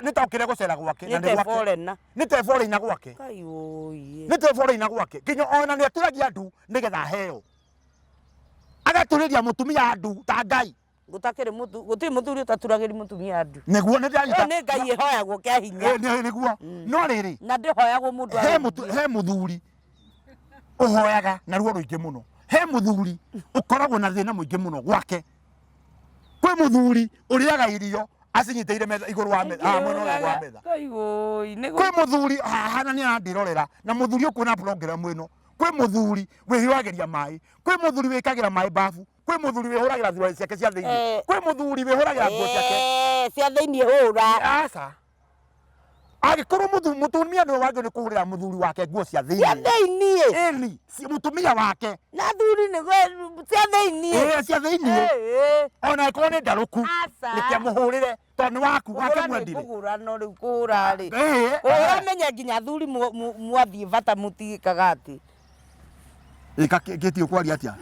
nita ukire gucera gwake na ni foreigner ni te foreigner gwake kai oye ni te foreigner gwake kinyo ona ni aturagia andu nigetha heo agaturiria mutumia andu ta Ngai gutakire muthuri utaturagiri mutumia andu niguo ni ndanyita ni Ngai ihoyagwo kia hinya niguo no riri na ndihoyagwo mundu he muthuri uhoyaga na ruo ruingi muno he muthuri ukoragwo na thina muingi muno gwake kwi muthuri uriaga irio acinyiteire metha iguru wa metha mwena wa metha kaigoi nego kwi muthuri hana ni andirorera na muthuri ukuna program ino kwi muthuri wihiwagiria mai kwi muthuri wikagira mai bafu kwi muthuri wihuragira thurari ciake cia thiini kwi muthuri wihuragira nguo ciake cia thiini hura asa agikorwo mutumia no wage ni kuhurira muthuri wake nguo cia thiini cia thiini eli si mutumia wake na thuri ni cia thiini cia thiini ona ko ni ndaruku reke muhurire toni waku wake mwendire kugura no riu kura ri menya nginya thuri mwathie bata mutigikaga ati ika geti ukwaria atia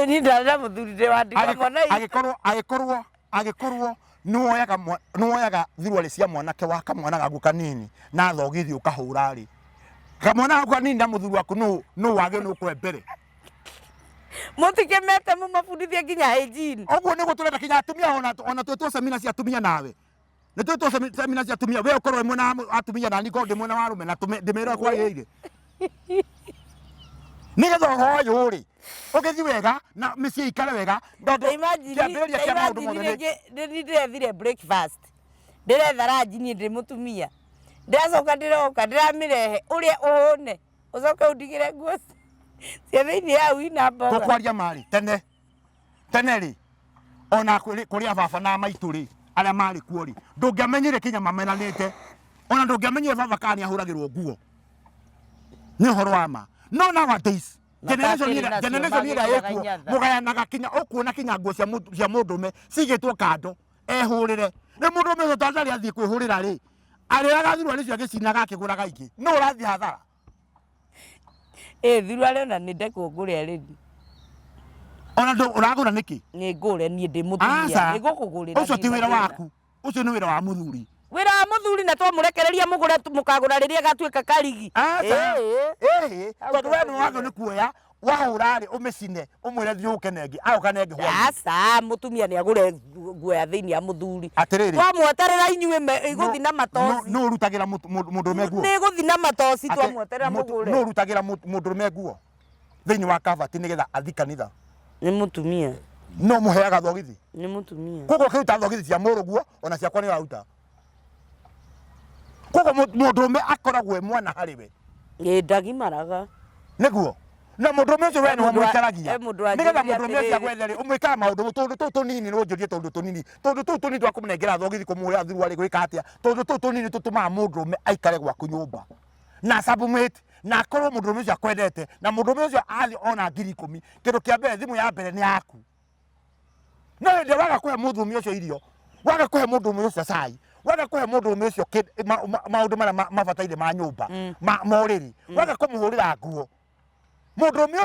ni ndara muthuri de wandika mwana agikorwo nuoyaga thirwari cia mwanake wa kamwana gaku kanini na thogithi ukahura ri kamwana gaku kanini na muthuri waku no wage no kwe mbere mutikemete mumabundithia nginya hygiene oguo niguo turenda kinya atumia ona twetwo semina cia atumia nawe nä twä two semina cia atumia we ukorwo mwena atumia nani ko ndä mwena wa rume na ndämera kwagä nä getha hoyå rä å gä thi wega na mä ciä ikare wega ndäambä kia maå ndå mothe nä ndärethire breakfast ndä retha ranji niä ndä må tumia ndä racoka ndä roka ndä ramä rehe å rä a å hå ne å coke å ndigä re nguo cia thä inä yau ina mboga tå kwaria marä tene rä ona kå rä a baba na maitå rä aria marä kuo rä ndå ngä amenyire kinya mamenanä te ona ndå ngä amenyire baba kana nä ahå ragä rwo nguo nä å horo wa ma no nowadays generation ĩrĩa ĩkuo mũgayanaga kinya ũkuona kinya nguo cia mũndũme cigĩtwo kando ehũrĩre nĩ mũndũme ũcio tondũ athiĩ kwĩhũrĩra rĩ arĩaga thirwa nĩcio agĩcinaga akĩgũraga ingĩ no ũrathiĩ hathara thirwa rĩ ona nĩ ndekũngũrĩa rĩ ona ũragũra nĩkĩ nĩ ngũre niĩ ndĩ mũtumia nĩ gũkũgũrĩra ũcio ti wĩra waku ũcio nĩ wĩra wa mũthuri wira wa muthuri na twamũrekereria mũgũre mũkagũra rĩrĩa gatuĩka karigi tondũ we nĩ wagwo nĩ kuoya wahũra rĩ ũmĩcine ũmwĩre thiĩ ũkenengi aũkanengi aca mũtumia nĩ agũre nguo ya thĩinĩ ya mũthuri atĩrĩrĩ twamweterera inyuĩ igũthi na matoci nĩ ũrutagĩra mũndũrũme nguo nĩ igũthi na matoci twamweterera mũgũre nĩ ũrutagĩra mũndũrũme nguo thĩinĩ wa kabati nĩgetha athi kanitha nĩ mũtumia no mũheaga thogithi nĩ mũtumia koguo kĩruta thogithi cia mũrũguo ona ciakwa nĩ ũraruta koguo mũndũrũme akoragwo mwana harĩ we ndagimaraga nĩguo na mũndũrũme ũcio we nĩwe mũikaragia nĩgetha mũndũrũme ũcio agwethe rĩ ũmwĩkaga maũndũ tondũ tũu tũnini nĩ ũnjũrie tondũ tũu tũnini twakũmũnengera thogithi kũmũhũrĩra thirwa rĩ gwĩka atĩa tondũ tũu tũnini tũtũmaga mũndũrũme aikare gwaku nyũmba na submit na akorwo mũndũrũme ũcio akwendete na mũndũrũme ũcio athi ona 10,000 kĩndũ kĩa mbere thimũ ya mbere nĩ yaku no hĩndĩ waga kũhe mũndũrũme ũcio irio waga kũhe mũndũrũme ũcio cai waga kũhe mũndũrũme ũcio maũndũ marĩa mabataire ma nyũmba ma ũrĩrĩ waga kũmũhũrĩra nguo mũndũrũme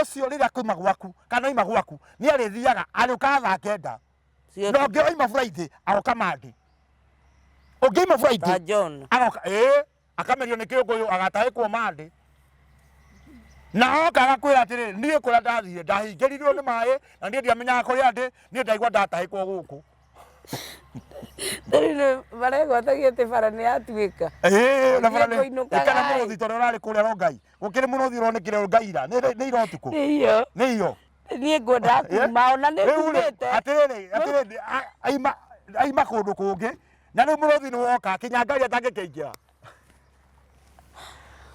ũcio rĩrĩa kũima gwaku kana oima gwaku nĩ arĩthiaga arĩũkaga thaa kenda na ũngĩ oima Friday agoka Monday ũngĩ oima Friday agoka akamerio nĩ kĩũngũyũ agatahĩkwo Monday na oka agakwĩra atĩrĩrĩ niĩ kũrĩa ndathire ndahingĩrirwo nĩ maĩ na niĩ ndiamenyaga kũrĩa ndĩ niĩ ndaigua ndatahĩkwo gũkũ rĩu maregwatagia atĩ bara nĩ yatuĩka na bara kana mũrũthi tondũ ũrarĩ kũrĩa Rongai gũkĩrĩ mũrũthi ũronekire Rongai ira nĩ ira ũtukũ nĩ iyo niĩ ngwenda kuma ona nĩ kumĩte atĩrĩrĩ aima kũndũ kũngĩ na rĩu mũrũthi nĩ woka kĩnyangari atangĩkĩingĩra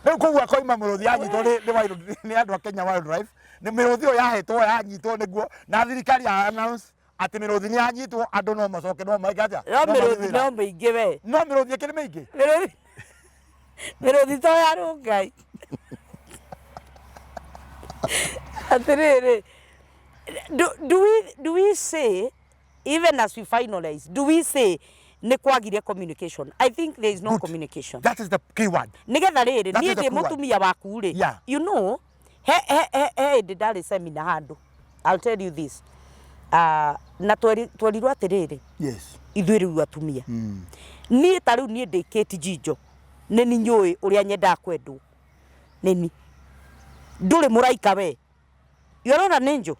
rĩu koguo akoima mũrũthi anyitwo nĩ andũ a Kenya Wildlife nĩ mĩrũthi ĩyo yahetwo yanyitwo nĩguo na thirikari ya announce atĩ mĩrũthi nĩ yanyitwo andũ no macoke no maige atĩa no mĩrũthi no mĩingĩ we no mĩrũthi ĩkĩrĩ mĩingĩ mĩrũthi to ya Rongai atĩrĩrĩ do we say even as we finalize do we say nĩ kwagire communication I think there is no communication that is the key word nĩgetha rĩrĩ niĩ ndĩ mũtumia waku rĩ you know he ndarĩ seminar handũ I'll tell you this na twerirwo atĩrĩrĩ ithuĩ rĩu atumia niĩ ta rĩu niĩ ndĩ Kate Jinjo nĩ ni nyũĩ ũrĩa nyendaga kwendwo nĩ ni ndũrĩ mũraika we yorona nĩnjũ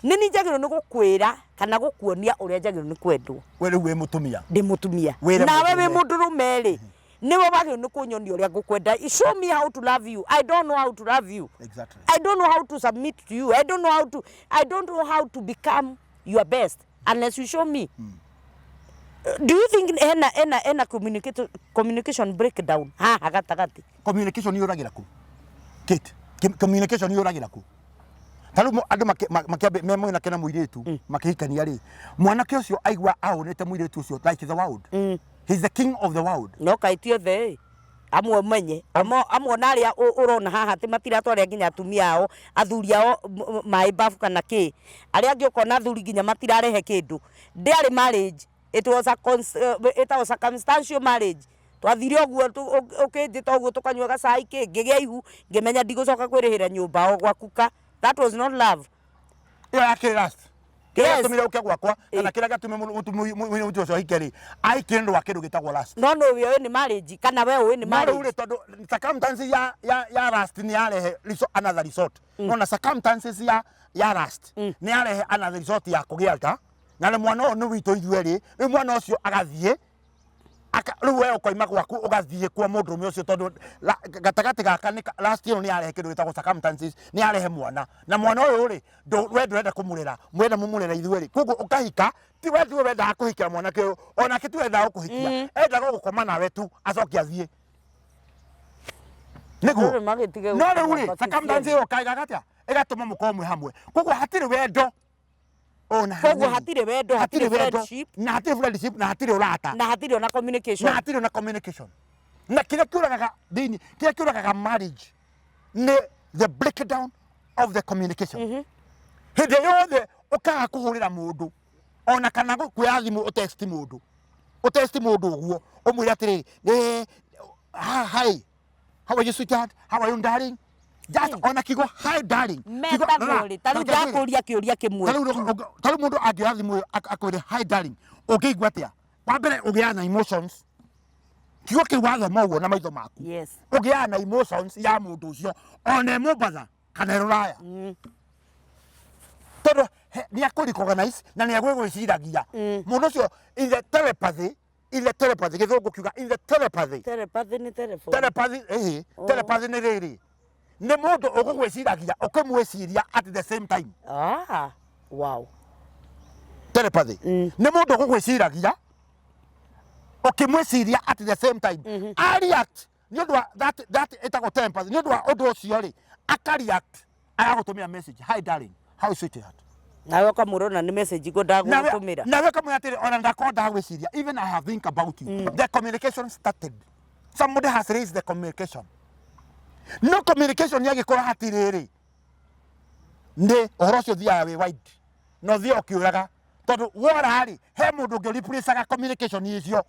nĩ ni njagĩrĩrwo nĩ gũkwĩra kana gũkuonia ũrĩa njagĩrĩrwo nĩ kwendwo we rĩu wĩ mũtumia ndĩ mũtumia nawe wĩ mũndũrũme rĩ niwe wage nukunyonia uria ngukwenda. Show me how to love you. I don't know how to love you. Exactly. I don't know how to submit to you. I don't know how to become your best unless you show me. Do you think ena communication breakdown gatagati? Communication yuragira ku Kate, communication yuragira ku taru andu makiambe memo na kena muiretu makihikania ri mwanake ucio aigwa aonete muiretu ucio like the world. He's the king of the world. No kaitio the amwe menye amwe naria urona haha ti matiratwaria nginya atumia ao athuri ao mai bafu kana ki aria angi ukona athuri nginya matirarehe kindu ndiari marriage. It was a circumstantial marriage. Twathire oguo ukinjita oguo tukanyua gacai kingi gia ihu ngimenya ndigucoka kwirihira nyumba o gwakuka. That was not love. Yake last. Kaya tumira ukia gwakwa kana kira gatume mutu ucio hikeri ai kindu wa kindu gitagwo last. No we ni marriage kana we ni marriage. No ule tondu circumstances ya last ni arehe another resort. No na circumstances ya last ni arehe another resort ya kugialta. Na le mwana no wito ithueri we mwana ucio agathie riu we ukoima gwaku ugathie kwa mundu ume ucio tondu gatagati gaka ni last year ni arehe kindu gitagwo circumstances ni arehe mwana na mwana uyu ri we ndurenda kumurera mwenda mumurera ithueri koguo ukahika ti we tu wenda kuhikira mwana ke ona kitu wenda kuhikia enda gukoma nawe tu acoki athie niguo no riu ri circumstances ukaiga gatia igatuma mukomwe hamwe koguo hatiri wendo. Koguo hatire wendo, hatire friendship, na hatire friendship, na hatire urata, na hatire na communication, na hatire na communication. Na kile kiuragaga dini, kile kiuragaga marriage ni the breakdown of the communication. Hinde yothe ukaga kuhurira mundu ona kana kuya thimu utesti mundu uguo umwire atiri hi, how are you sweetheart, how are you darling? Just ona kigo hi darling. Meta goli, taru ndakuria kiuria kimwe. Taru mundu angirathimu akwire hi darling. Ukiigwa atia? Wa mbere ugia na emotions. Kigo kiu wathoma uguo na maitho maku. Yes. Ugia na emotions ya mundu ucio. Ona Mombasa kana Ruraya. Tondu ni akuricoganize na ni agwigwiciragia. Mundu ucio in the telepathy githungu kiuga in the telepathy. Telepathy ni telephone. Telepathy ni riri. Ni mundu ugugwiciragia ukimwiciria at the same time. Wow. Telepathy. Ni mundu ugugwiciragia ukimwiciria at the same time. I react. Nyondo that itago telepathy. Nyondo odo ucio ri akariact. Agagutumira message. Hi darling. How is it that? Nawe kamurona ni message go ndagutumira. Nawe kamuyatire ona ndakonda gwiciria. Even I have think about you. The communication started. Somebody has raised the communication. No communication yake kora hatiriri ndi ohoro thia we wide no thia okiuraga tondu wora hari he mundu ngi replace communication icio.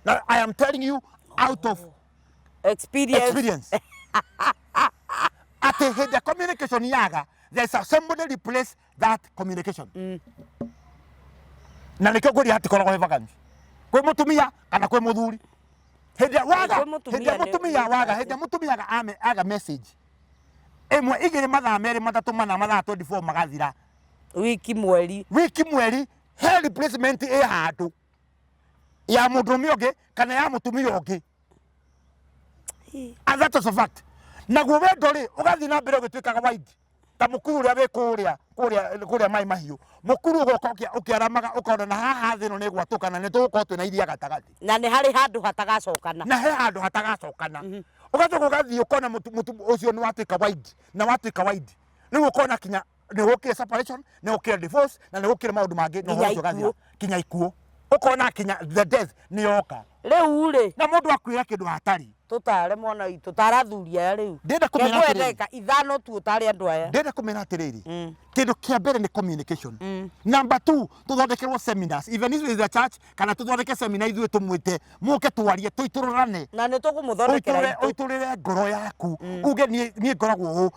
Now I am telling you out of experience. At the communication yaga there's somebody replace that communication. Na nikyo guri hati kora kwa vacancy kwe mutumia kana kwe muthuri hende mutumia aga message emwe igire mathaa meri matatu mana mathaa 24 magathira wiki mweri he replacement handu ya mundu mionge kana ya mutumia ungi and that is a fact. Naguo wendo ri ugathi na mbere ugituikaga wide ta mukuru ria we kuria mai mahiu mukuru ugoka ukiaramaga ukona na haha thino ni gwatukana ni tugukorwo twina iria gatagati na ni hari handu hatagacokana ugacoka ugathi ukona mutu ucio ni watuika wide riu ukona kinya ni gukire separation ni gukire divorce na ni gukire maundu mangi no ugathi kinya ikuo ukona kinya the death ni yoka riu ri na mundu akwira kindu hatari tutare mwana itu tarathuria riu ndenda kumena ndeka ithano tu utare andu aya ndenda kumena atiriri kindu kia mbere ni communication. Number 2 tuthondekerwo seminars even if is the church kana tuthondeke seminar ithuĩ tumwite muke twarie tuitururane na ni tukumuthondekera uiturire ngoro yaku uge nie ngoragwo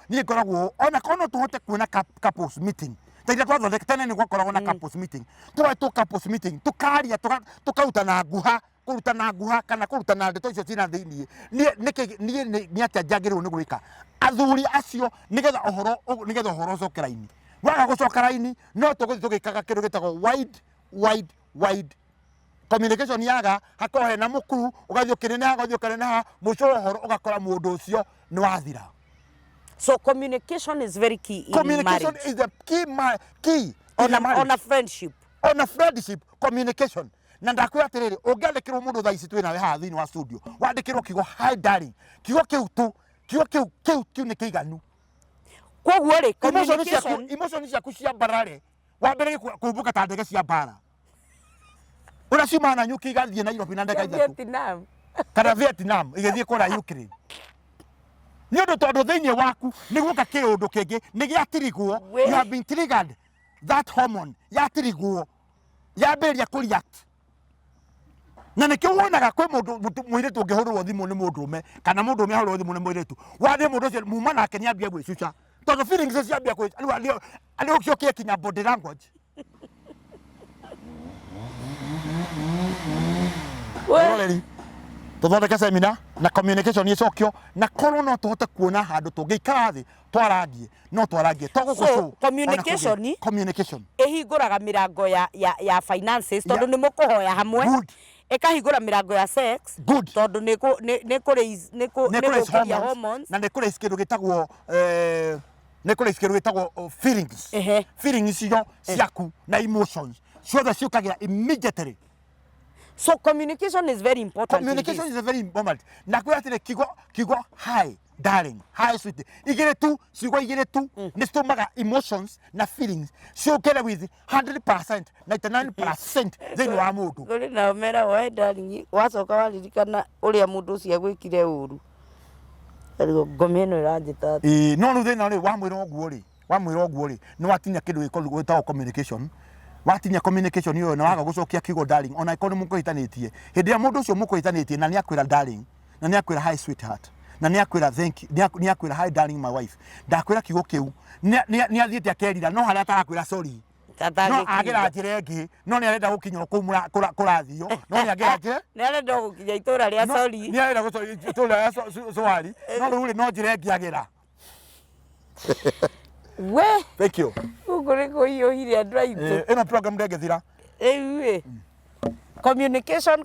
ona kono tuhote kuona couples meeting tairia twathondeke tene ni gwakoragwo na couples meeting couples meeting tukaria tukautana nguha kurutana nguha kana kurutana ndeto icio cina thiini ni atia njagĩrĩirwo nĩ gwĩka athuri acio nigetha ũhoro ũcoke raini waga gũcoka raini no tũgũthiĩ tũgĩkaga kĩndũ gĩtagwo wide communication yaga hakohe na mukuru ugathio kineneha ugathio kineneha muco horo ugakora mundu ucio ni wathira. So communication is very key in communication marriage. is the key on a friendship. On a friendship, communication. Na ndakwira atiriri ungiandikirwo mundu thaa ici twina we haha thiini wa studio wandikirwo kigo hi darling kigo kiu ni kiiganu koguo ri communication emotion ciaku cia barare wambere kumbuka ta ndege cia bara uracima na nyuki igathie Nairobi na ndege ithatu Vietnam kana Vietnam igithie kura Ukraine ni undu tondu thiini waku ni guka kiundu kingi ni giatirigwo you have been triggered that hormone yatirigwo yambiria kureact na nikio wonaga kwe mundu mwiritu ngihurwo thimu ni mundu ume kana mundu ume ahurwo thimu ni mwiritu wathi mundu ucio muma nake ni ambia gwicuca tondu feelings cia ambia kwi ali ukiokie kinya body language Well, tuthondeke seminar na communication icokio na korwo no tuhote kuona handu tungikara thi twaragie no twaragie so communication ihinguraga mirango ya finances tondu ni mukuhoya hamwe ikahingura mirango ya sex tondu ni kuria hormones na ni kuria iskindu gitagwo ni kuria iskindu gitagwo feelings icio ciaku na emotions ciothe ciukagira immediately. So communication is very important. Communication is very important. Na kwa atire kigo hi darling, hi sweetie. Igire tu, sigo igire tu, ni stomaga emotions na feelings. So kele with 100%, 99% then wa mundu. Uri na mera wa darling, wacoka waririkana uria mundu ucio gwikire uru. Arigo gomeno iranjita. No no then wa mwiro oguo ri. No atinya kindu gikoro communication. Watinya communication yo na waga gucokia kigo darling ona ikono mukuhitanitie hindi ya mundu ucio mukuhitanitie na ni akwira darling na ni akwira hi sweetheart na ni akwira thank you ni akwira hi darling my wife ndakwira kigo kiu ni athiete akerira no haria atarakwira sorry no agira ngirengi no ni arenda gukinya kurathio no ni agira ngi ni arenda gukinya itura ria sorry ni arenda gukinya itura ria sorry no ruri no ngirengi agira we thank you uguriko hiyo hili andra itu ena program ndegethira we communication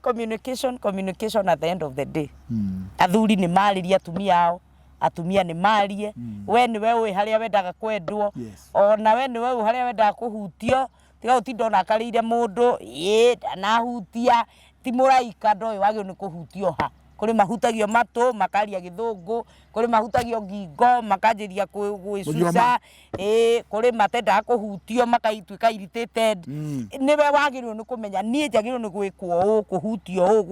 at the end of the day athuri ni mariria atumia ni marie we ni wewe haria wendaga kwendwo ona we ni wewe haria wendaga kuhutio tiga utindo na karire mundu ndanahutia ti muraika ndoi wagio ni kuhutio ha kuri mahutagio matu makaria githungu kuri mahutagio ngingo makanjiria gwisuca kuri matenda kuhutio makaituika irritated niwe wagirwo ni kumenya nie njagirwo ni gwikwo kuhutio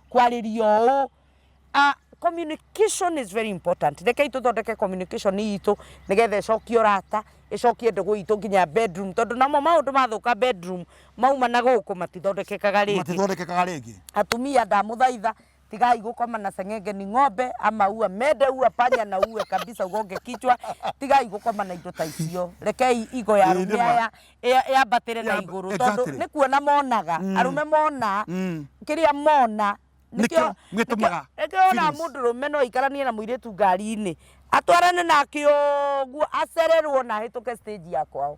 kwaririo communication is very important. Reke tuthondeke communication itu nigetha icokio rata icokie ndugu itu nginya bedroom tondu namo maundu mathuka bedroom mauma na guku matithondekekaga ringi atumia ndamuthaitha tigai gukoma na sengenge ni ng'ombe ama ua mede ua panya na ue kabisa ugonge kichwa tigai gukoma na indo ta icio rekei igo ya rumia ya batire na iguru tondu ni kuona monaga arume mona kiria mona nikio mwitumaga ona mundu rume no ikaranie na muiretu ngari-ini atwarane nake oguo acererwo na hituke stage yakwa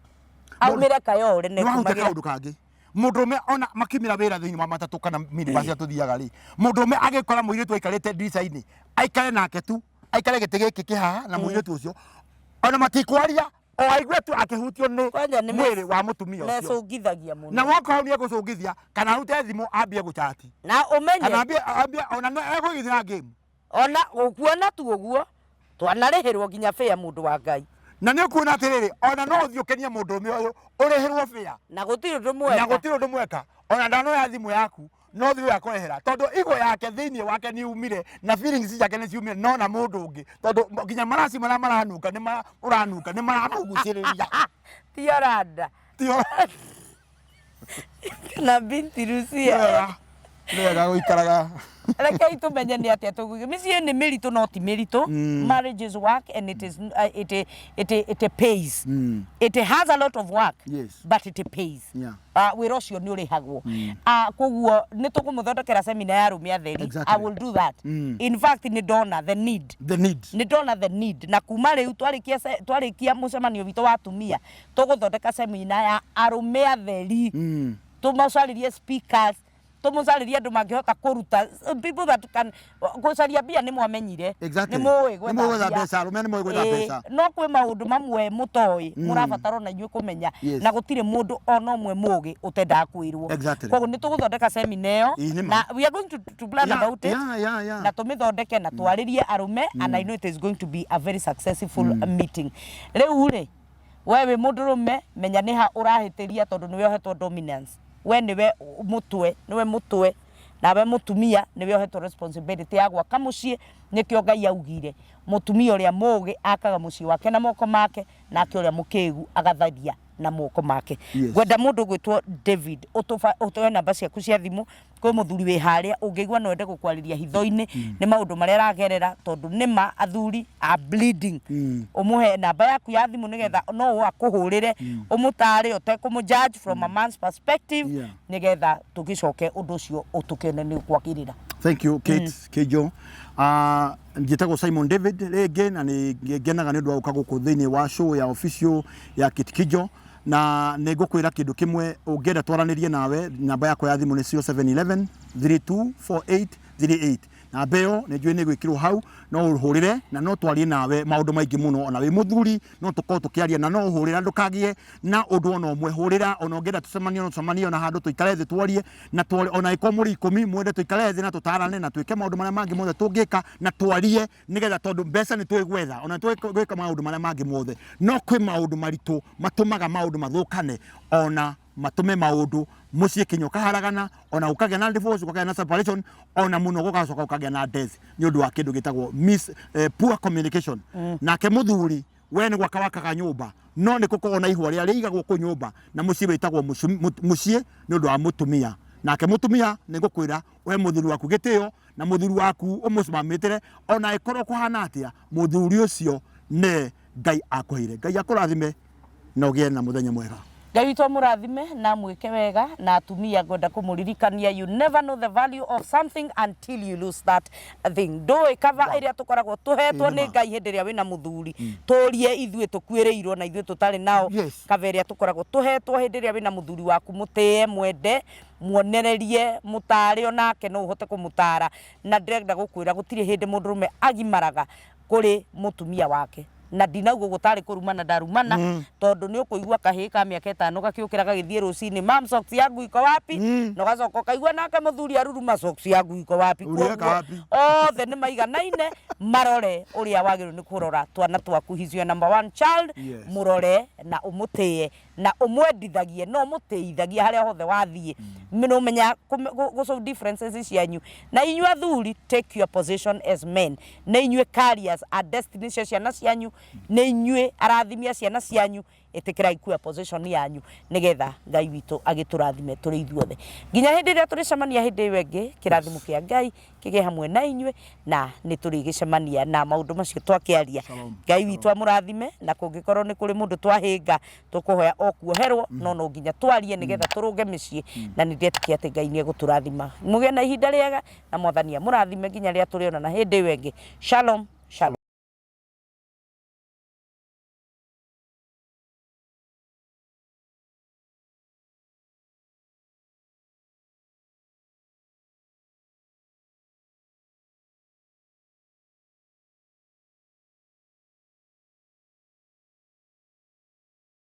aumire kayore ne kumagira undu kangi mundume ona makimira wira thiini wa matatu kana minibasi atuthiaga ri mundume agikora muiretu aikarite ndirica-ini aikare nake tu aikare giti giki kihaha na muiretu ucio ona matikwaria o aigue tu akihutio ni mwiri wa mutumia ucio necungithagia muno na wako hau ni egucungithia kana rute thimu ambie guchati na umenye kana ambie ona no egugithira game ona ukuona tu uguo twanarihirwo nginya fare mundu wa Ngai na ni kuona atiriri ona no uthiukenia mundu ume uyu urihirwo fare na gutiri undu mweka ona ndano ya thimu yaku no thiu yakurehera tondu igo yake thiini wake ni umire na feelings yake ni ciumire no na mundu ungi tondu nginya maraci maranuka ni maramuguciriria tiorada na binti Rusia nega guikaraga Rekei tumenye ni atia tuguge micie ni miritu no ti miritu marriage is work and it is it pays it has a lot of work but it pays wira ucio ni urihagwo koguo ni tukumuthondekera seminar ya rumia theri I will do that in fact ni ndona the need ni ndona the need na kuma riu twarikia mucemanio wito wa atumia tuguthondeka seminar ya arumia theri tumacaririe speakers tumucaririe andu mangihota kuruta people that can gucaria bia ni mwamenyire exactly ni muwe gwetha mbeca rume ni muwe gwetha mbeca no kwi maundu mamwe mutoi murabatara na inyuĩ kumenya na gutire mundu ona umwe mugi utendaga kwirwo koguo ni tuguthondeka seminar na we are going to plan about it na tumithondeke na twaririe arume and I know it is going to be a very successful meeting riu ri wewe mundurume menya ni ha urahitiria tondu niwe ohetwo dominance we niwe mutwe na we mutumia niwe ohetwo responsibility ya gwaka mucii nikio Ngai augire mutumia uria mugi akaga mucii wake na moko make nake uria mukigu agatharia na moko make gwenda mundu gwitwo David utoe namba ciaku cia thimu kwi muthuri wi haria ungigwa no ende gukwariria hitho-ini ni maundu maria ragerera tondu nima athuri a bleeding umuhe namba yaku ya thimu nigetha no akuhurire umutare utekumujudge from a man's perspective nigetha tugicoke undu ucio utukene ni kwagirira. Thank you Kate Kejo. Njitagwo Simon David rege na ni ngenaga ni ndu uka guku thiini wa show ya official ya Kate Kejo na nigukwira kindu kimwe ungenda twaranirie nawe namba yako ya thimu ni 0711 324838 na beo ne jwe ne gwikirwo hau no uhurire na no twarie nawe maundu maingi muno ona wi muthuri no tuko tukiaria na no uhurira ndukagie na undu ona umwe hurira ona ungenda tucemanio na handu tuikare thi twarie na ona iko muri 10 mwende tuikare thi na tutarane na twike maundu maria mangi mothe tungika na twarie nigetha tondu mbeca ni twigwetha ona twika maundu maria mangi mothe no kwi maundu maritu matumaga maundu mathukane ona matume maundu mucii kinyoka haragana ona ukagea na divorce ukagea na separation ona muno gugacoka ukagea na death ni undu wa kindu gitagwo poor communication nake muthuri we ni gwaka wakaga nyumba no ni kuko ona ihwa ria igagwo ku nyumba na mucii witagwo mucii ni undu wa mutumia nake mutumia ni gukwira we muthuri waku gitio na muthuri waku umucumamitire ona ikorwo kuhana atia muthuri ucio ne Ngai akuheire. Ngai akurathime na ugie na muthenya mwega. Ngai witũ mũrathime na mwĩke wega na atumia ngwenda kũmũririkania you never know the value of something until you lose that thing. Ndũĩ cover ĩrĩa tũkoragwo tũhetwo nĩ Ngai hĩndĩ ĩrĩa wĩna mũthuri tũrie ithuĩ tũkuĩrĩirwo na ithuĩ tũtarĩ nao cover ĩrĩa tũkoragwo tũhetwo hĩndĩ ĩrĩa wĩna mũthuri waku mũtĩe mwende muonererie mutare onake no uhote kumutara na ndĩrenda gũkwĩra gũtirĩ hĩndĩ mũndũrũme agimaraga kũrĩ mũtumia wake na dinaugo gutari kurumana darumana tondu ni ukuigua kahii ka miaka 5 gakiukira gagithie rucini mam socks yangu iko wapi no gacoka kaigua nake muthuri aruruma socks yangu iko wapi othe ni maiganaine marore uria wagiru ni kurora twana twaku hizio number 1 child murore na umutie na umwendithagie no muteithagie haria hothe wathie mino menya go so differences cianyu na inyu athuri take your position as men na inyu careers a destiny ciana cianyu na inyu arathimia ciana cianyu etikira ikua position yanyu nigetha Ngai witũ agiturathime turi ithuothe nginya hindi ria turicemania hindi wengi kirathimu kia Ngai kige hamwe na inyu na ni turigicemania na maundu macio twakiaria Ngai witũ amurathime na kungikorwo ni kuri mundu twahinga tukuhoya okuoherwo no nginya twarie nigetha turunge micii na ni ndetikia ati Ngai ni eguturathima muge na ihinda riega na mwathani amurathime nginya ria turiona na hindi wengi shalom.